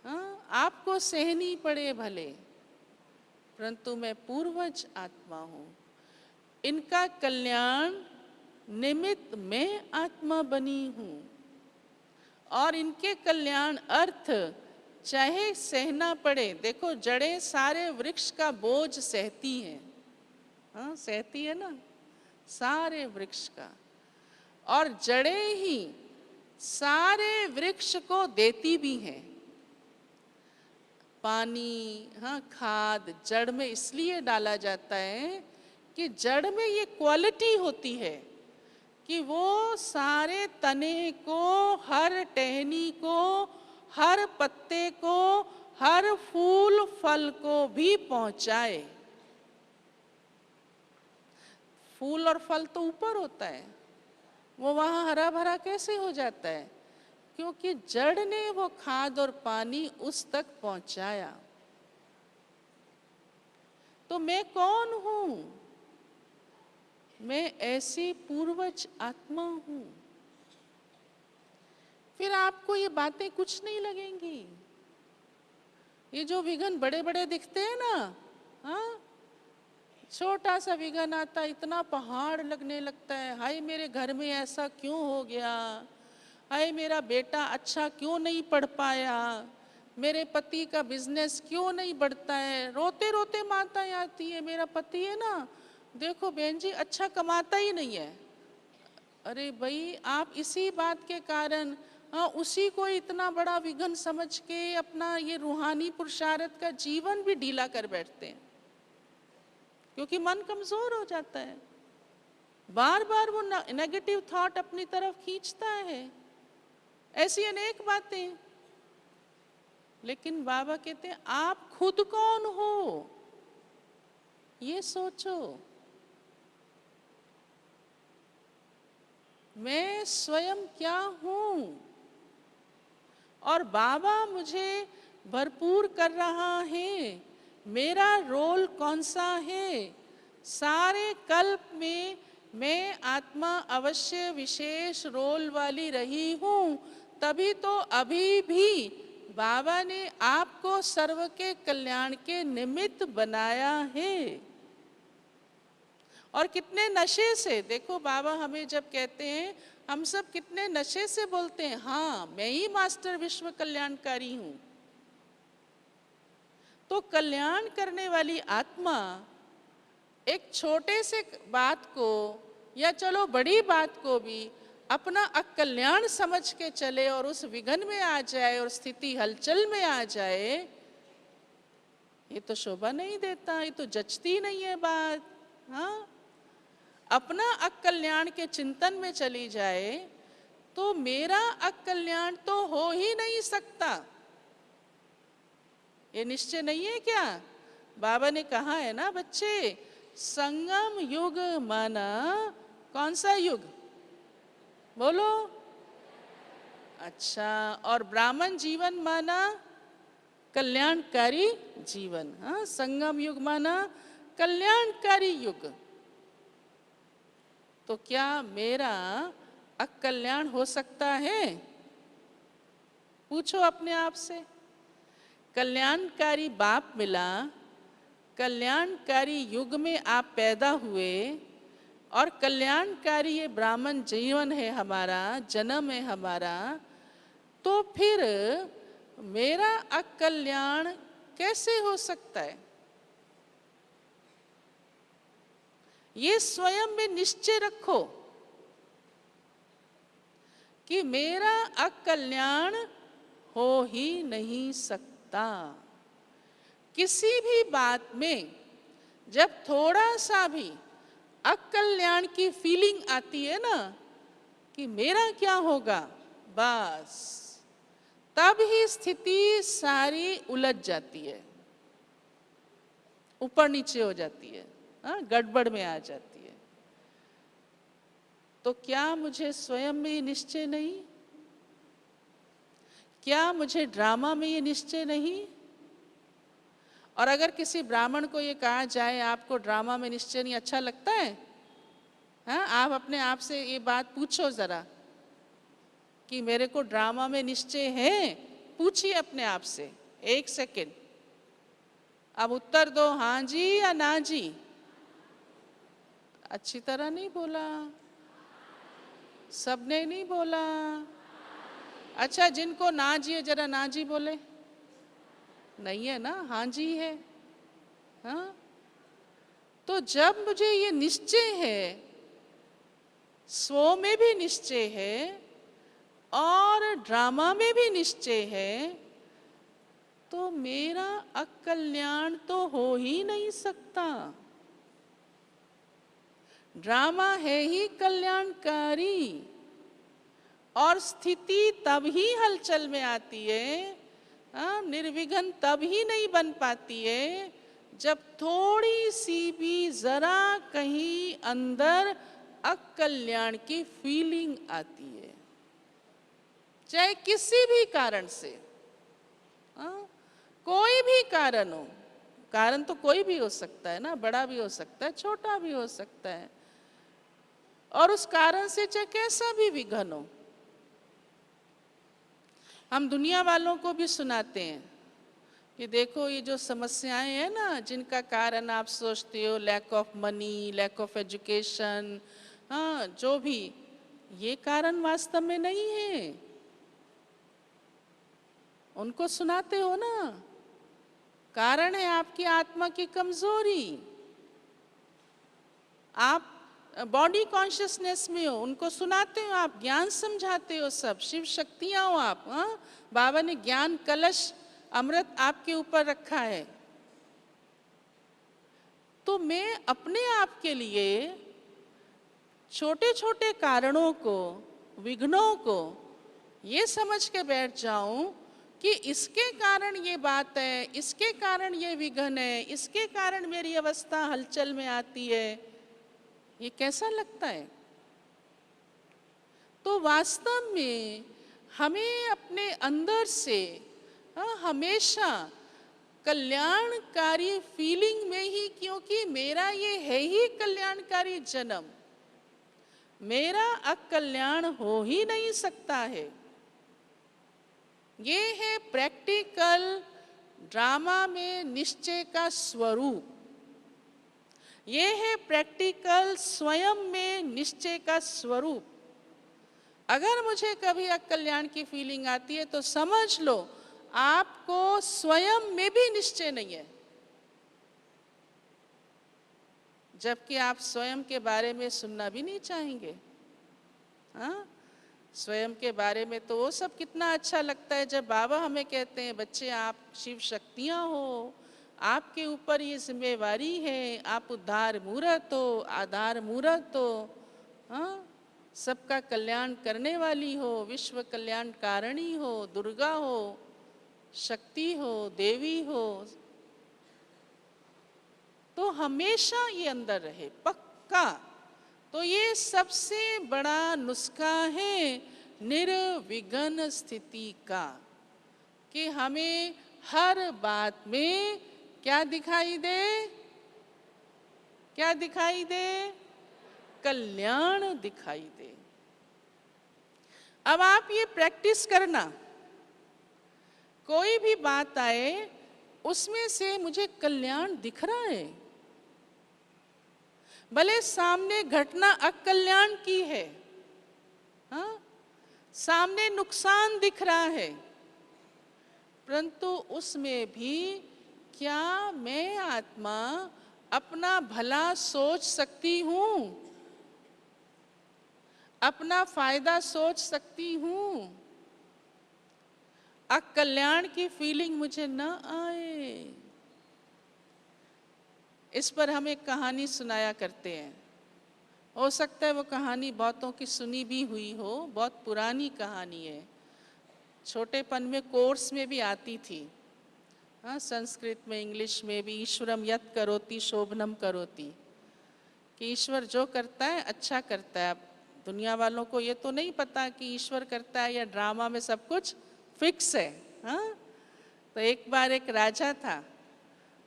हाँ, आपको सहनी पड़े भले, परंतु मैं पूर्वज आत्मा हूँ। इनका कल्याण निमित्त मैं आत्मा बनी हूँ और इनके कल्याण अर्थ चाहे सहना पड़े। देखो जड़ें सारे वृक्ष का बोझ सहती हैं, हाँ, सहती है ना, सारे वृक्ष का। और जड़ें ही सारे वृक्ष को देती भी हैं। पानी, हाँ, खाद जड़ में इसलिए डाला जाता है कि जड़ में ये क्वालिटी होती है कि वो सारे तने को, हर टहनी को, हर पत्ते को, हर फूल फल को भी पहुंचाए। फूल और फल तो ऊपर होता है, वो वहाँ हरा भरा कैसे हो जाता है? क्योंकि जड़ ने वो खाद और पानी उस तक पहुंचाया। तो मैं कौन हूँ? मैं ऐसी पूर्वज आत्मा हूँ। फिर आपको ये बातें कुछ नहीं लगेंगी। ये जो विघ्न बड़े बड़े दिखते हैं ना, हाँ, छोटा सा विघ्न आता इतना पहाड़ लगने लगता है। हाय मेरे घर में ऐसा क्यों हो गया, हाय मेरा बेटा अच्छा क्यों नहीं पढ़ पाया, मेरे पति का बिजनेस क्यों नहीं बढ़ता है। रोते रोते माताएं आती है, मेरा पति है ना, देखो बहन जी अच्छा कमाता ही नहीं है। अरे भाई आप इसी बात के कारण, हाँ, उसी को इतना बड़ा विघ्न समझ के अपना ये रूहानी पुरुषार्थ का जीवन भी ढीला कर बैठते हैं, क्योंकि मन कमजोर हो जाता है। बार बार वो नेगेटिव थॉट अपनी तरफ खींचता है, ऐसी अनेक बातें। लेकिन बाबा कहते हैं आप खुद कौन हो ये सोचो। मैं स्वयं क्या हूं और बाबा मुझे भरपूर कर रहा है। मेरा रोल कौन सा है? सारे कल्प में मैं आत्मा अवश्य विशेष रोल वाली रही हूँ, तभी तो अभी भी बाबा ने आपको सर्व के कल्याण के निमित्त बनाया है। और कितने नशे से, देखो बाबा हमें जब कहते हैं, हम सब कितने नशे से बोलते हैं, हाँ मैं ही मास्टर विश्व कल्याणकारी हूँ। तो कल्याण करने वाली आत्मा एक छोटे से बात को या चलो बड़ी बात को भी अपना अकल्याण समझ के चले और उस विघन में आ जाए और स्थिति हलचल में आ जाए, ये तो शोभा नहीं देता, ये तो जचती नहीं है बात। हाँ, अपना अकल्याण के चिंतन में चली जाए तो मेरा अकल्याण तो हो ही नहीं सकता, ये निश्चय नहीं है क्या? बाबा ने कहा है ना बच्चे, संगम युग माना कौन सा युग? बोलो। अच्छा, और ब्राह्मण जीवन माना कल्याणकारी जीवन। हाँ, संगम युग माना कल्याणकारी युग। तो क्या मेरा अकल्याण हो सकता है? पूछो अपने आप से। कल्याणकारी बाप मिला, कल्याणकारी युग में आप पैदा हुए और कल्याणकारी ये ब्राह्मण जीवन है हमारा, जन्म है हमारा, तो फिर मेरा अकल्याण कैसे हो सकता है? ये स्वयं में निश्चय रखो कि मेरा अकल्याण हो ही नहीं सकता। किसी भी बात में जब थोड़ा सा भी अकल्याण की फीलिंग आती है ना कि मेरा क्या होगा, बस तब ही स्थिति सारी उलझ जाती है, ऊपर नीचे हो जाती है, गड़बड़ में आ जाती है। तो क्या मुझे स्वयं में ये निश्चय नहीं? क्या मुझे ड्रामा में ये निश्चय नहीं? और अगर किसी ब्राह्मण को ये कहा जाए आपको ड्रामा में निश्चय नहीं, अच्छा लगता है? हाँ, आप अपने आप से ये बात पूछो जरा कि मेरे को ड्रामा में निश्चय है। पूछिए अपने आप से, 1 सेकेंड। अब उत्तर दो, हाँ जी या ना जी। अच्छी तरह नहीं बोला, सबने नहीं बोला। अच्छा, जिनको ना जी है जरा ना जी बोले। नहीं है ना, हाँ जी है। हाँ, तो जब मुझे ये निश्चय है, स्व में भी निश्चय है और ड्रामा में भी निश्चय है, तो मेरा अकल्याण तो हो ही नहीं सकता। ड्रामा है ही कल्याणकारी और स्थिति तब ही हलचल में आती है, निर्विघ्न तब ही नहीं बन पाती है जब थोड़ी सी भी जरा कहीं अंदर अकल्याण की फीलिंग आती है, चाहे किसी भी कारण से। कोई भी कारण हो, कारण तो कोई भी हो सकता है ना, बड़ा भी हो सकता है, छोटा भी हो सकता है, और उस कारण से चाहे कैसा भी विघ्न हो। हम दुनिया वालों को भी सुनाते हैं कि देखो ये जो समस्याएं हैं ना, जिनका कारण आप सोचते हो lack of money, lack of education, हाँ जो भी, ये कारण वास्तव में नहीं है। उनको सुनाते हो ना, कारण है आपकी आत्मा की कमजोरी। आप बॉडी कॉन्शियसनेस में हो, उनको सुनाते हो, आप ज्ञान समझाते हो, सब शिव शक्तियां हो आप। बाबा ने ज्ञान कलश अमृत आपके ऊपर रखा है। तो मैं अपने आप के लिए छोटे छोटे कारणों को, विघ्नों को ये समझ के बैठ जाऊं कि इसके कारण ये बात है, इसके कारण ये विघ्न है, इसके कारण मेरी अवस्था हलचल में आती है, ये कैसा लगता है? तो वास्तव में हमें अपने अंदर से हमेशा कल्याणकारी फीलिंग में ही, क्योंकि मेरा ये है ही कल्याणकारी जन्म, मेरा अकल्याण हो ही नहीं सकता है। ये है प्रैक्टिकल ड्रामा में निश्चय का स्वरूप। ये है प्रैक्टिकल स्वयं में निश्चय का स्वरूप। अगर मुझे कभी अकल्याण की फीलिंग आती है तो समझ लो आपको स्वयं में भी निश्चय नहीं है। जबकि आप स्वयं के बारे में सुनना भी नहीं चाहेंगे। हाँ, स्वयं के बारे में तो वो सब कितना अच्छा लगता है जब बाबा हमें कहते हैं, बच्चे आप शिव शक्तियाँ हो, आपके ऊपर ये जिम्मेवारी है, आप उद्धार मूर्त हो, आधार मूर्त हो। हाँ, सबका कल्याण करने वाली हो, विश्व कल्याण कारिणी हो, दुर्गा हो, शक्ति हो, देवी हो। तो हमेशा ये अंदर रहे, पक्का। तो ये सबसे बड़ा नुस्खा है निर्विघ्न स्थिति का, कि हमें हर बात में क्या दिखाई दे, क्या दिखाई दे, कल्याण दिखाई दे। अब आप ये प्रैक्टिस करना, कोई भी बात आए उसमें से मुझे कल्याण दिख रहा है, भले सामने घटना अकल्याण की है, हाँ, सामने नुकसान दिख रहा है, परंतु उसमें भी क्या मैं आत्मा अपना भला सोच सकती हूँ, अपना फायदा सोच सकती हूँ, अकल्याण की फीलिंग मुझे न आए। इस पर हम एक कहानी सुनाया करते हैं। हो सकता है वो कहानी बहुतों की सुनी भी हुई हो, बहुत पुरानी कहानी है, छोटेपन में कोर्स में भी आती थी। हाँ, संस्कृत में, इंग्लिश में भी, ईश्वरम यत् करोति शोभनम करोति, कि ईश्वर जो करता है अच्छा करता है। अब दुनिया वालों को ये तो नहीं पता कि ईश्वर करता है या ड्रामा में सब कुछ फिक्स है। हाँ, तो एक बार एक राजा था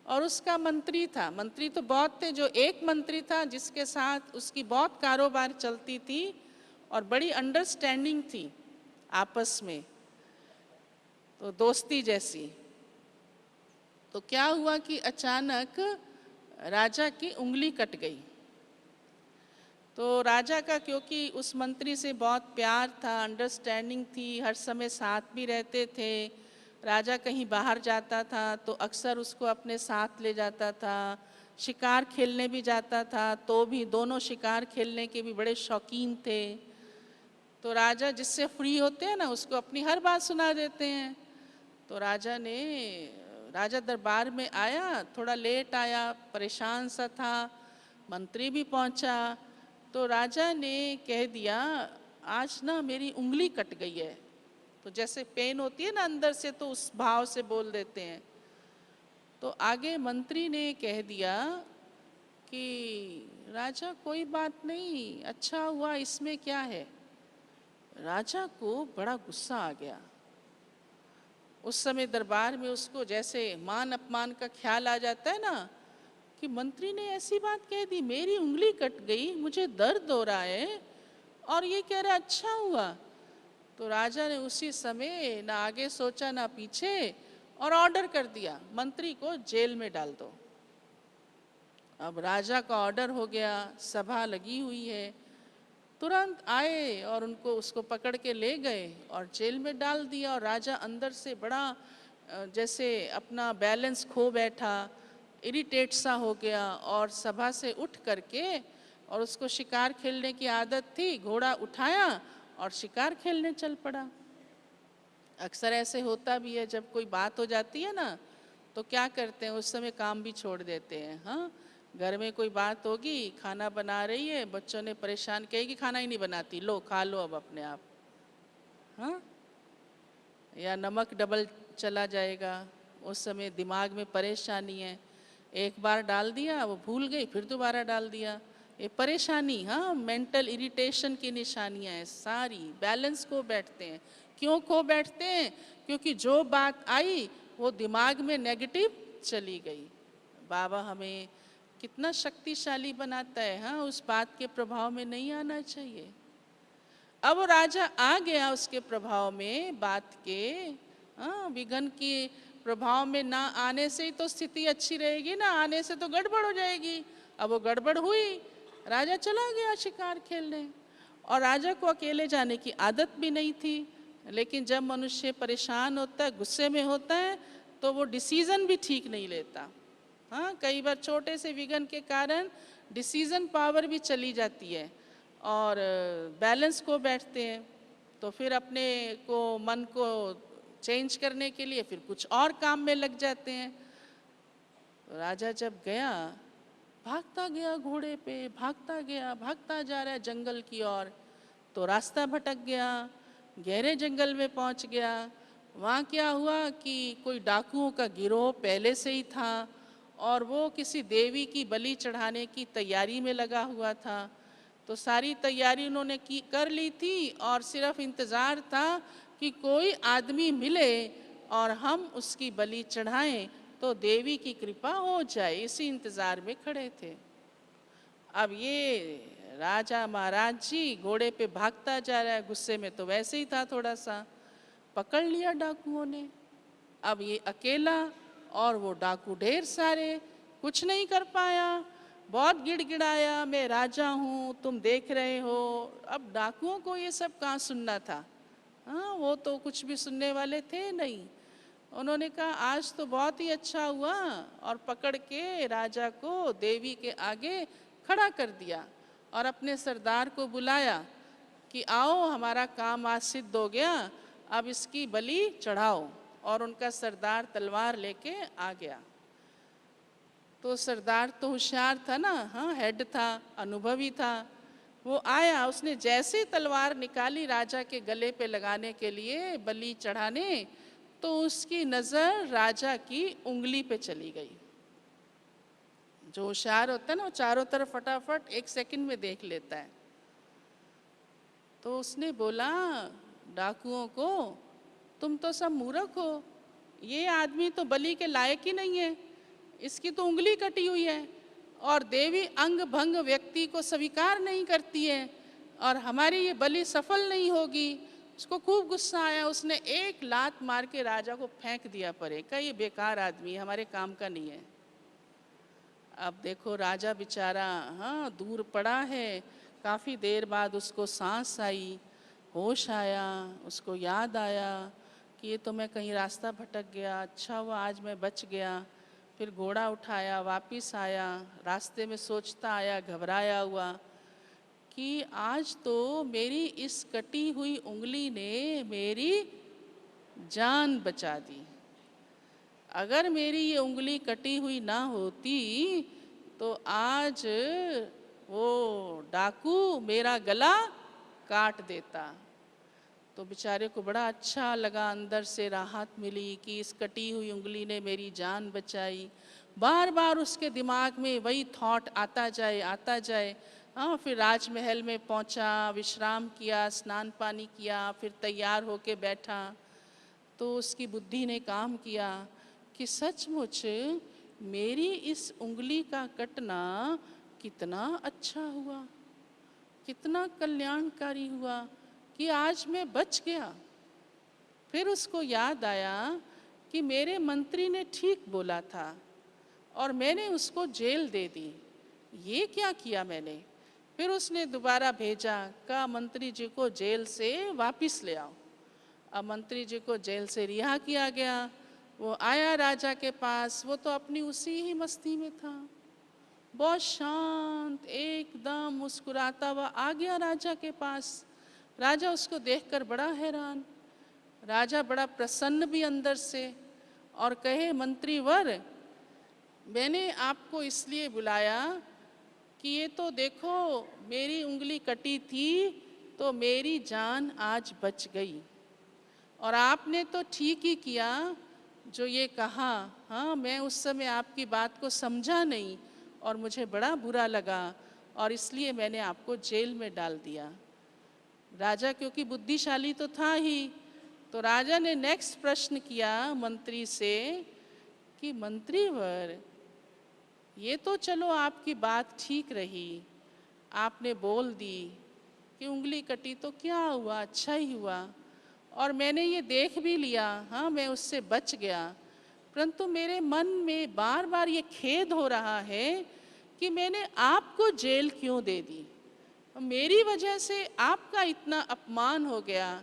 और उसका मंत्री था। मंत्री तो बहुत थे, जो एक मंत्री था जिसके साथ उसकी बहुत कारोबार चलती थी और बड़ी अंडरस्टैंडिंग थी आपस में, तो दोस्ती जैसी। तो क्या हुआ कि अचानक राजा की उंगली कट गई। तो राजा का, क्योंकि उस मंत्री से बहुत प्यार था, अंडरस्टैंडिंग थी, हर समय साथ भी रहते थे, राजा कहीं बाहर जाता था तो अक्सर उसको अपने साथ ले जाता था, शिकार खेलने भी जाता था तो भी दोनों शिकार खेलने के भी बड़े शौकीन थे। तो राजा जिससे फ्री होते हैं ना, उसको अपनी हर बात सुना देते हैं। तो राजा दरबार में आया, थोड़ा लेट आया, परेशान सा था, मंत्री भी पहुंचा। तो राजा ने कह दिया, आज ना मेरी उंगली कट गई है। तो जैसे पेन होती है ना अंदर से, तो उस भाव से बोल देते हैं। तो आगे मंत्री ने कह दिया कि राजा कोई बात नहीं, अच्छा हुआ, इसमें क्या है। राजा को बड़ा गुस्सा आ गया। उस समय दरबार में उसको जैसे मान अपमान का ख्याल आ जाता है ना, कि मंत्री ने ऐसी बात कह दी, मेरी उंगली कट गई, मुझे दर्द हो रहा है और ये कह रहा अच्छा हुआ। तो राजा ने उसी समय ना आगे सोचा ना पीछे और ऑर्डर कर दिया, मंत्री को जेल में डाल दो। अब राजा का ऑर्डर हो गया, सभा लगी हुई है, तुरंत आए और उसको पकड़ के ले गए और जेल में डाल दिया। और राजा अंदर से बड़ा जैसे अपना बैलेंस खो बैठा, इरिटेट सा हो गया और सभा से उठ करके, और उसको शिकार खेलने की आदत थी, घोड़ा उठाया और शिकार खेलने चल पड़ा। अक्सर ऐसे होता भी है, जब कोई बात हो जाती है ना तो क्या करते हैं, उस समय काम भी छोड़ देते हैं। हाँ, घर में कोई बात होगी, खाना बना रही है, बच्चों ने परेशान, कहेगी खाना ही नहीं बनाती, लो खा लो अब अपने आप। हाँ, या नमक डबल चला जाएगा, उस समय दिमाग में परेशानी है, एक बार डाल दिया वो भूल गई, फिर दोबारा डाल दिया, ये परेशानी। हाँ, मेंटल इरिटेशन की निशानियां हैं सारी, बैलेंस खो बैठते हैं। क्यों खो बैठते हैं? क्योंकि जो बात आई वो दिमाग में नेगेटिव चली गई। बाबा हमें कितना शक्तिशाली बनाता है। हाँ, उस बात के प्रभाव में नहीं आना चाहिए। अब वो राजा आ गया उसके प्रभाव में, बात के, हाँ, विघ्न के प्रभाव में ना आने से ही तो स्थिति अच्छी रहेगी ना, आने से तो गड़बड़ हो जाएगी। अब वो गड़बड़ हुई, राजा चला गया शिकार खेलने। और राजा को अकेले जाने की आदत भी नहीं थी, लेकिन जब मनुष्य परेशान होता है, गुस्से में होता है, तो वो डिसीज़न भी ठीक नहीं लेता। हाँ, कई बार छोटे से विघ्न के कारण डिसीजन पावर भी चली जाती है और बैलेंस को बैठते हैं। तो फिर अपने को मन को चेंज करने के लिए फिर कुछ और काम में लग जाते हैं। तो राजा जब गया, भागता गया घोड़े पे, भागता गया, भागता जा रहा है जंगल की ओर। तो रास्ता भटक गया, गहरे जंगल में पहुंच गया। वहाँ क्या हुआ कि कोई डाकुओं का गिरोह पहले से ही था और वो किसी देवी की बलि चढ़ाने की तैयारी में लगा हुआ था। तो सारी तैयारी उन्होंने की कर ली थी और सिर्फ इंतज़ार था कि कोई आदमी मिले और हम उसकी बलि चढ़ाएं तो देवी की कृपा हो जाए, इसी इंतज़ार में खड़े थे। अब ये राजा महाराज जी घोड़े पे भागता जा रहा है, गुस्से में तो वैसे ही था थोड़ा सा, पकड़ लिया डाकुओं ने। अब ये अकेला और वो डाकू ढेर सारे, कुछ नहीं कर पाया, बहुत गिड़गिड़ाया, मैं राजा हूँ तुम देख रहे हो। अब डाकुओं को ये सब कहाँ सुनना था, हाँ वो तो कुछ भी सुनने वाले थे नहीं। उन्होंने कहा आज तो बहुत ही अच्छा हुआ और पकड़ के राजा को देवी के आगे खड़ा कर दिया और अपने सरदार को बुलाया कि आओ हमारा काम आज सिद्ध हो गया, अब इसकी बलि चढ़ाओ। और उनका सरदार तलवार लेके आ गया। तो सरदार तो होशियार था ना, हाँ हेड था, अनुभवी था। वो आया, उसने जैसे तलवार निकाली राजा के गले पे लगाने के लिए बलि चढ़ाने, तो उसकी नज़र राजा की उंगली पे चली गई। जो होशियार होता है ना वो चारों तरफ फटाफट 1 सेकंड में देख लेता है। तो उसने बोला डाकुओं को, तुम तो सब मूर्ख हो, ये आदमी तो बलि के लायक ही नहीं है, इसकी तो उंगली कटी हुई है और देवी अंग भंग व्यक्ति को स्वीकार नहीं करती है और हमारी ये बलि सफल नहीं होगी। उसको खूब गुस्सा आया, उसने एक लात मार के राजा को फेंक दिया परे, कहा ये बेकार आदमी हमारे काम का नहीं है। अब देखो राजा बेचारा हाँ दूर पड़ा है, काफ़ी देर बाद उसको सांस आई, होश आया, उसको याद आया कि ये तो मैं कहीं रास्ता भटक गया, अच्छा हुआ आज मैं बच गया। फिर घोड़ा उठाया, वापिस आया, रास्ते में सोचता आया घबराया हुआ कि आज तो मेरी इस कटी हुई उंगली ने मेरी जान बचा दी। अगर मेरी ये उंगली कटी हुई ना होती तो आज वो डाकू मेरा गला काट देता। तो बेचारे को बड़ा अच्छा लगा, अंदर से राहत मिली कि इस कटी हुई उंगली ने मेरी जान बचाई। बार बार उसके दिमाग में वही थॉट आता जाए आता जाए। हाँ फिर राजमहल में पहुंचा, विश्राम किया, स्नान पानी किया, फिर तैयार होके बैठा। तो उसकी बुद्धि ने काम किया कि सचमुच मेरी इस उंगली का कटना कितना अच्छा हुआ, कितना कल्याणकारी हुआ कि आज मैं बच गया। फिर उसको याद आया कि मेरे मंत्री ने ठीक बोला था और मैंने उसको जेल दे दी, ये क्या किया मैंने। फिर उसने दोबारा भेजा, कहा मंत्री जी को जेल से वापस ले आओ। अब मंत्री जी को जेल से रिहा किया गया। वो आया राजा के पास, वो तो अपनी उसी ही मस्ती में था, बहुत शांत एकदम मुस्कुराता हुआ आ गया राजा के पास। राजा उसको देखकर बड़ा हैरान, राजा बड़ा प्रसन्न भी अंदर से और कहे मंत्रीवर मैंने आपको इसलिए बुलाया कि ये तो देखो मेरी उंगली कटी थी तो मेरी जान आज बच गई और आपने तो ठीक ही किया जो ये कहा। हाँ मैं उस समय आपकी बात को समझा नहीं और मुझे बड़ा बुरा लगा और इसलिए मैंने आपको जेल में डाल दिया। राजा क्योंकि बुद्धिशाली तो था ही, तो राजा ने नेक्स्ट प्रश्न किया मंत्री से कि मंत्रीवर ये तो चलो आपकी बात ठीक रही, आपने बोल दी कि उंगली कटी तो क्या हुआ, अच्छा ही हुआ और मैंने ये देख भी लिया, हाँ मैं उससे बच गया। परंतु मेरे मन में बार बार ये खेद हो रहा है कि मैंने आपको जेल क्यों दे दी, मेरी वजह से आपका इतना अपमान हो गया,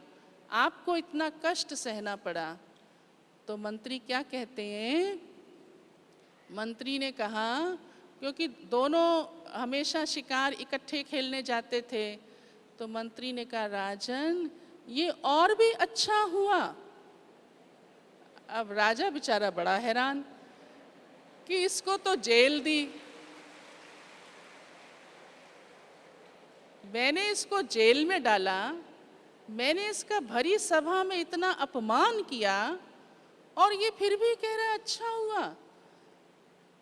आपको इतना कष्ट सहना पड़ा। तो मंत्री क्या कहते हैं, मंत्री ने कहा क्योंकि दोनों हमेशा शिकार इकट्ठे खेलने जाते थे। तो मंत्री ने कहा, राजन ये और भी अच्छा हुआ। अब राजा बेचारा बड़ा हैरान कि इसको तो जेल दी, मैंने इसको जेल में डाला, मैंने इसका भरी सभा में इतना अपमान किया और ये फिर भी कह रहा है अच्छा हुआ।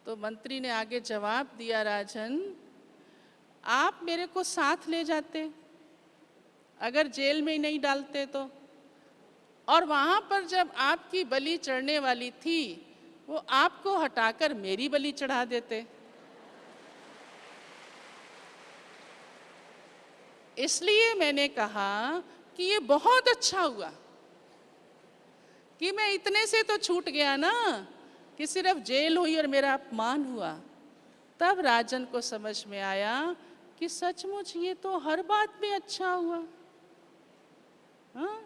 तो मंत्री ने आगे जवाब दिया, राजन आप मेरे को साथ ले जाते अगर जेल में ही नहीं डालते तो, और वहां पर जब आपकी बलि चढ़ने वाली थी वो आपको हटाकर मेरी बलि चढ़ा देते। इसलिए मैंने कहा कि ये बहुत अच्छा हुआ कि मैं इतने से तो छूट गया ना, कि सिर्फ जेल हुई और मेरा अपमान हुआ। तब राजन को समझ में आया कि सचमुच ये तो हर बात में अच्छा हुआ। हाँ?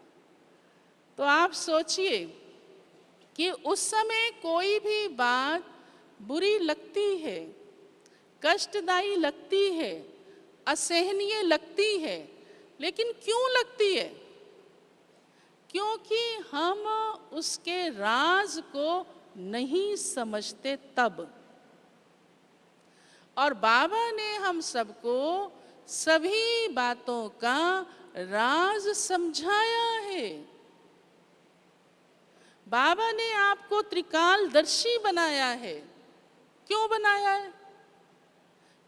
तो आप सोचिए कि उस समय कोई भी बात बुरी लगती है, कष्टदायी लगती है, असहनीय लगती है, लेकिन क्यों लगती है? क्योंकि हम उसके राज को नहीं समझते तब। और बाबा ने हम सबको सभी बातों का राज समझाया है। बाबा ने आपको त्रिकालदर्शी बनाया है। क्यों बनाया है?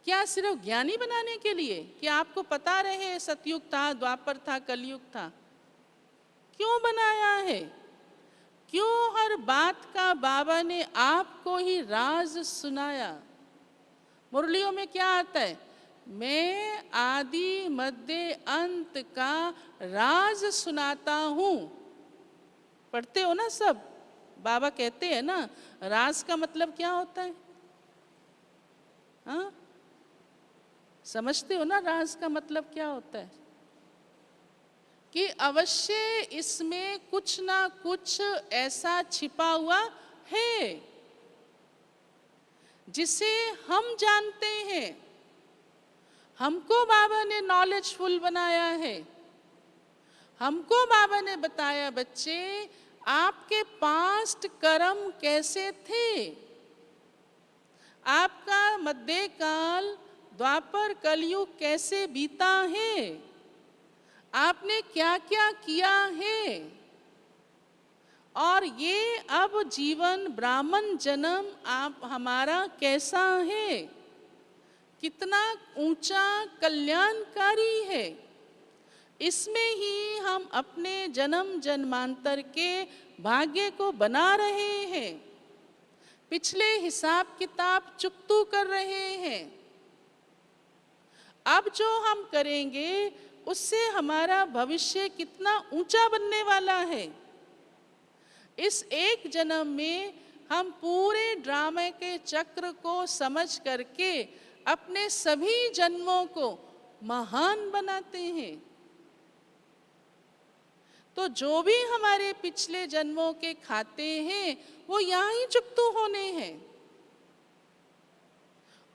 क्या सिर्फ ज्ञानी बनाने के लिए कि आपको पता रहे सतयुग था, द्वापर था, कलयुग था? क्यों बनाया है? क्यों हर बात का बाबा ने आपको ही राज सुनाया? मुरलियों में क्या आता है? मैं आदि मध्य अंत का राज सुनाता हूं। पढ़ते हो ना सब? बाबा कहते हैं ना, राज का मतलब क्या होता है? हाँ, समझते हो ना राज का मतलब क्या होता है? कि अवश्य इसमें कुछ ना कुछ ऐसा छिपा हुआ है जिसे हम जानते हैं। हमको बाबा ने नॉलेजफुल बनाया है। हमको बाबा ने बताया, बच्चे आपके पास्ट कर्म कैसे थे, आपका मध्यकाल द्वापर कलयुग कैसे बीता है, आपने क्या क्या किया है, और ये अब जीवन ब्राह्मण जन्म आप हमारा कैसा है, कितना ऊंचा कल्याणकारी है। इसमें ही हम अपने जन्म जन्मांतर के भाग्य को बना रहे हैं, पिछले हिसाब किताब चुकतू कर रहे हैं। अब जो हम करेंगे उससे हमारा भविष्य कितना ऊंचा बनने वाला है। इस एक जन्म में हम पूरे ड्रामे के चक्र को समझ करके अपने सभी जन्मों को महान बनाते हैं। तो जो भी हमारे पिछले जन्मों के खाते हैं वो यहाँ ही चुकतू होने हैं,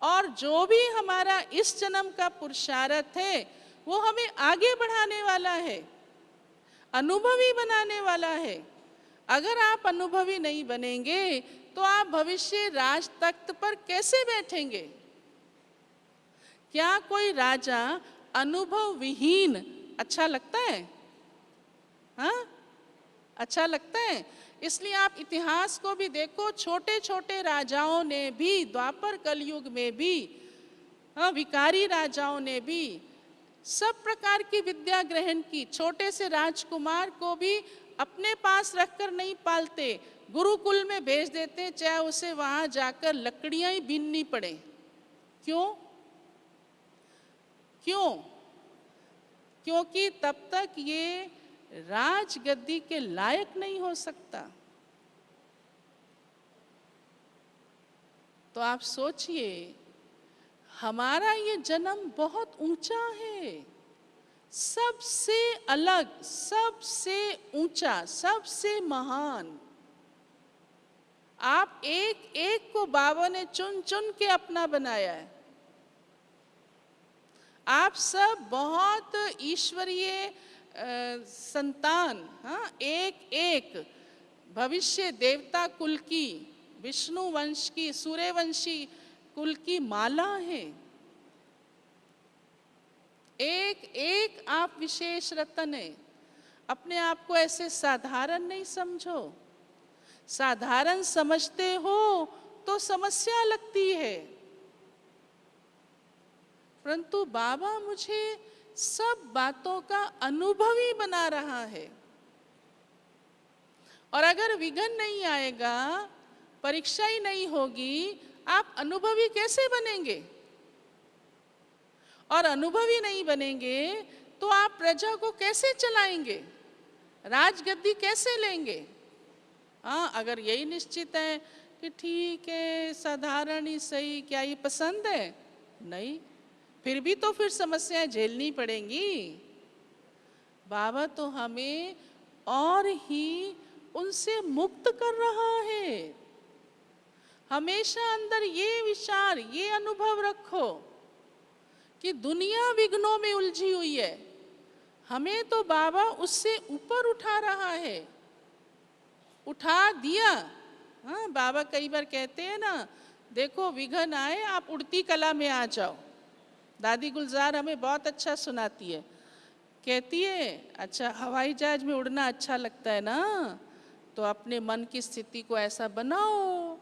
और जो भी हमारा इस जन्म का पुरुषार्थ है वो हमें आगे बढ़ाने वाला है, अनुभवी बनाने वाला है। अगर आप अनुभवी नहीं बनेंगे तो आप भविष्य राज तख्त पर कैसे बैठेंगे? क्या कोई राजा अनुभव विहीन अच्छा लगता है? हाँ, अच्छा लगता है। इसलिए आप इतिहास को भी देखो, छोटे छोटे राजाओं ने भी द्वापर कलयुग में भी, हाँ, विकारी राजाओं ने भी सब प्रकार की विद्या ग्रहण की। छोटे से राजकुमार को भी अपने पास रखकर नहीं पालते, गुरुकुल में भेज देते, चाहे उसे वहां जाकर लकड़ियां ही बीननी पड़े। क्यों? क्यों? क्योंकि तब तक ये राजगद्दी के लायक नहीं हो सकता। तो आप सोचिए, हमारा ये जन्म बहुत ऊंचा है, सबसे अलग, सबसे ऊंचा, सबसे महान। आप एक एक को बाबा ने चुन चुन के अपना बनाया है। आप सब बहुत ईश्वरीय संतान, हाँ, एक एक भविष्य देवता कुल की, विष्णु वंश की, सूर्यवंशी कुल की माला है। एक एक आप विशेष रत्न है। अपने आप को ऐसे साधारण नहीं समझो। साधारण समझते हो तो समस्या लगती है, परंतु बाबा मुझे सब बातों का अनुभवी बना रहा है। और अगर विघ्न नहीं आएगा, परीक्षा ही नहीं होगी, आप अनुभवी कैसे बनेंगे? और अनुभवी नहीं बनेंगे तो आप प्रजा को कैसे चलाएंगे, राजगद्दी कैसे लेंगे? हाँ, अगर यही निश्चित है कि ठीक है, साधारण ही सही, क्या ये पसंद है? नहीं, फिर भी तो फिर समस्याएं झेलनी पड़ेंगी। बाबा तो हमें और ही उनसे मुक्त कर रहा है। हमेशा अंदर ये विचार, ये अनुभव रखो कि दुनिया विघ्नों में उलझी हुई है, हमें तो बाबा उससे ऊपर उठा रहा है, उठा दिया। हाँ, बाबा कई बार कहते हैं ना, देखो विघ्न आए, आप उड़ती कला में आ जाओ। दादी गुलजार हमें बहुत अच्छा सुनाती है, कहती है, अच्छा हवाई जहाज में उड़ना अच्छा लगता है ना, तो अपने मन की स्थिति को ऐसा बनाओ,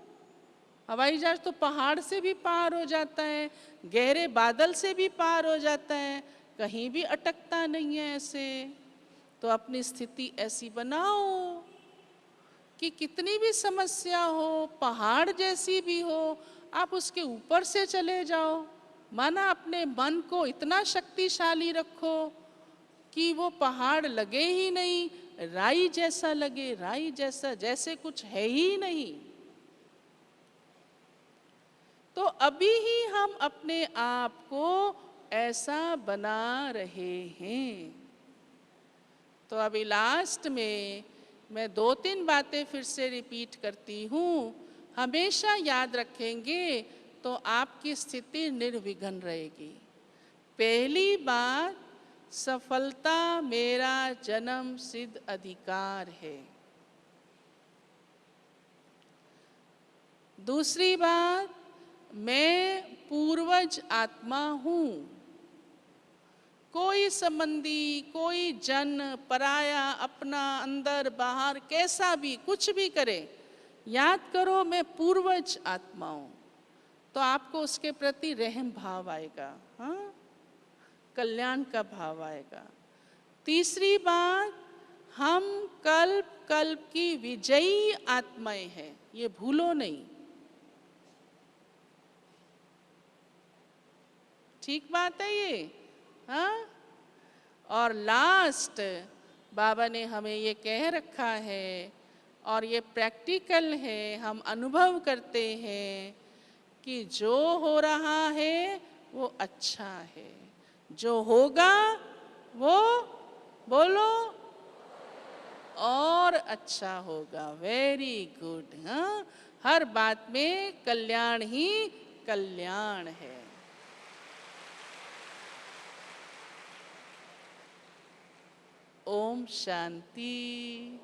हवाई जहाज तो पहाड़ से भी पार हो जाता है, गहरे बादल से भी पार हो जाता है, कहीं भी अटकता नहीं है ऐसे। तो अपनी स्थिति ऐसी बनाओ कि कितनी भी समस्या हो, पहाड़ जैसी भी हो, आप उसके ऊपर से चले जाओ। माना अपने मन को इतना शक्तिशाली रखो कि वो पहाड़ लगे ही नहीं, राई जैसा लगे, राई जैसा, जैसे कुछ है ही नहीं। तो अभी ही हम अपने आप को ऐसा बना रहे हैं। तो अभी लास्ट में मैं 2-3 बातें फिर से रिपीट करती हूँ, हमेशा याद रखेंगे तो आपकी स्थिति निर्विघ्न रहेगी। पहली बात, सफलता मेरा जन्म सिद्ध अधिकार है। दूसरी बात, मैं पूर्वज आत्मा हूँ। कोई संबंधी, कोई जन, पराया, अपना, अंदर बाहर, कैसा भी कुछ भी करे, याद करो मैं पूर्वज आत्मा हूँ, तो आपको उसके प्रति रहम भाव आएगा, हाँ, कल्याण का भाव आएगा। तीसरी बात, हम कल्प कल्प की विजयी आत्माएं हैं, ये भूलो नहीं। ठीक बात है ये, हाँ। और लास्ट, बाबा ने हमें ये कह रखा है और ये प्रैक्टिकल है, हम अनुभव करते हैं कि जो हो रहा है वो अच्छा है, जो होगा वो बोलो और अच्छा होगा। वेरी गुड, हाँ, हर बात में कल्याण ही कल्याण है। ओम शांति।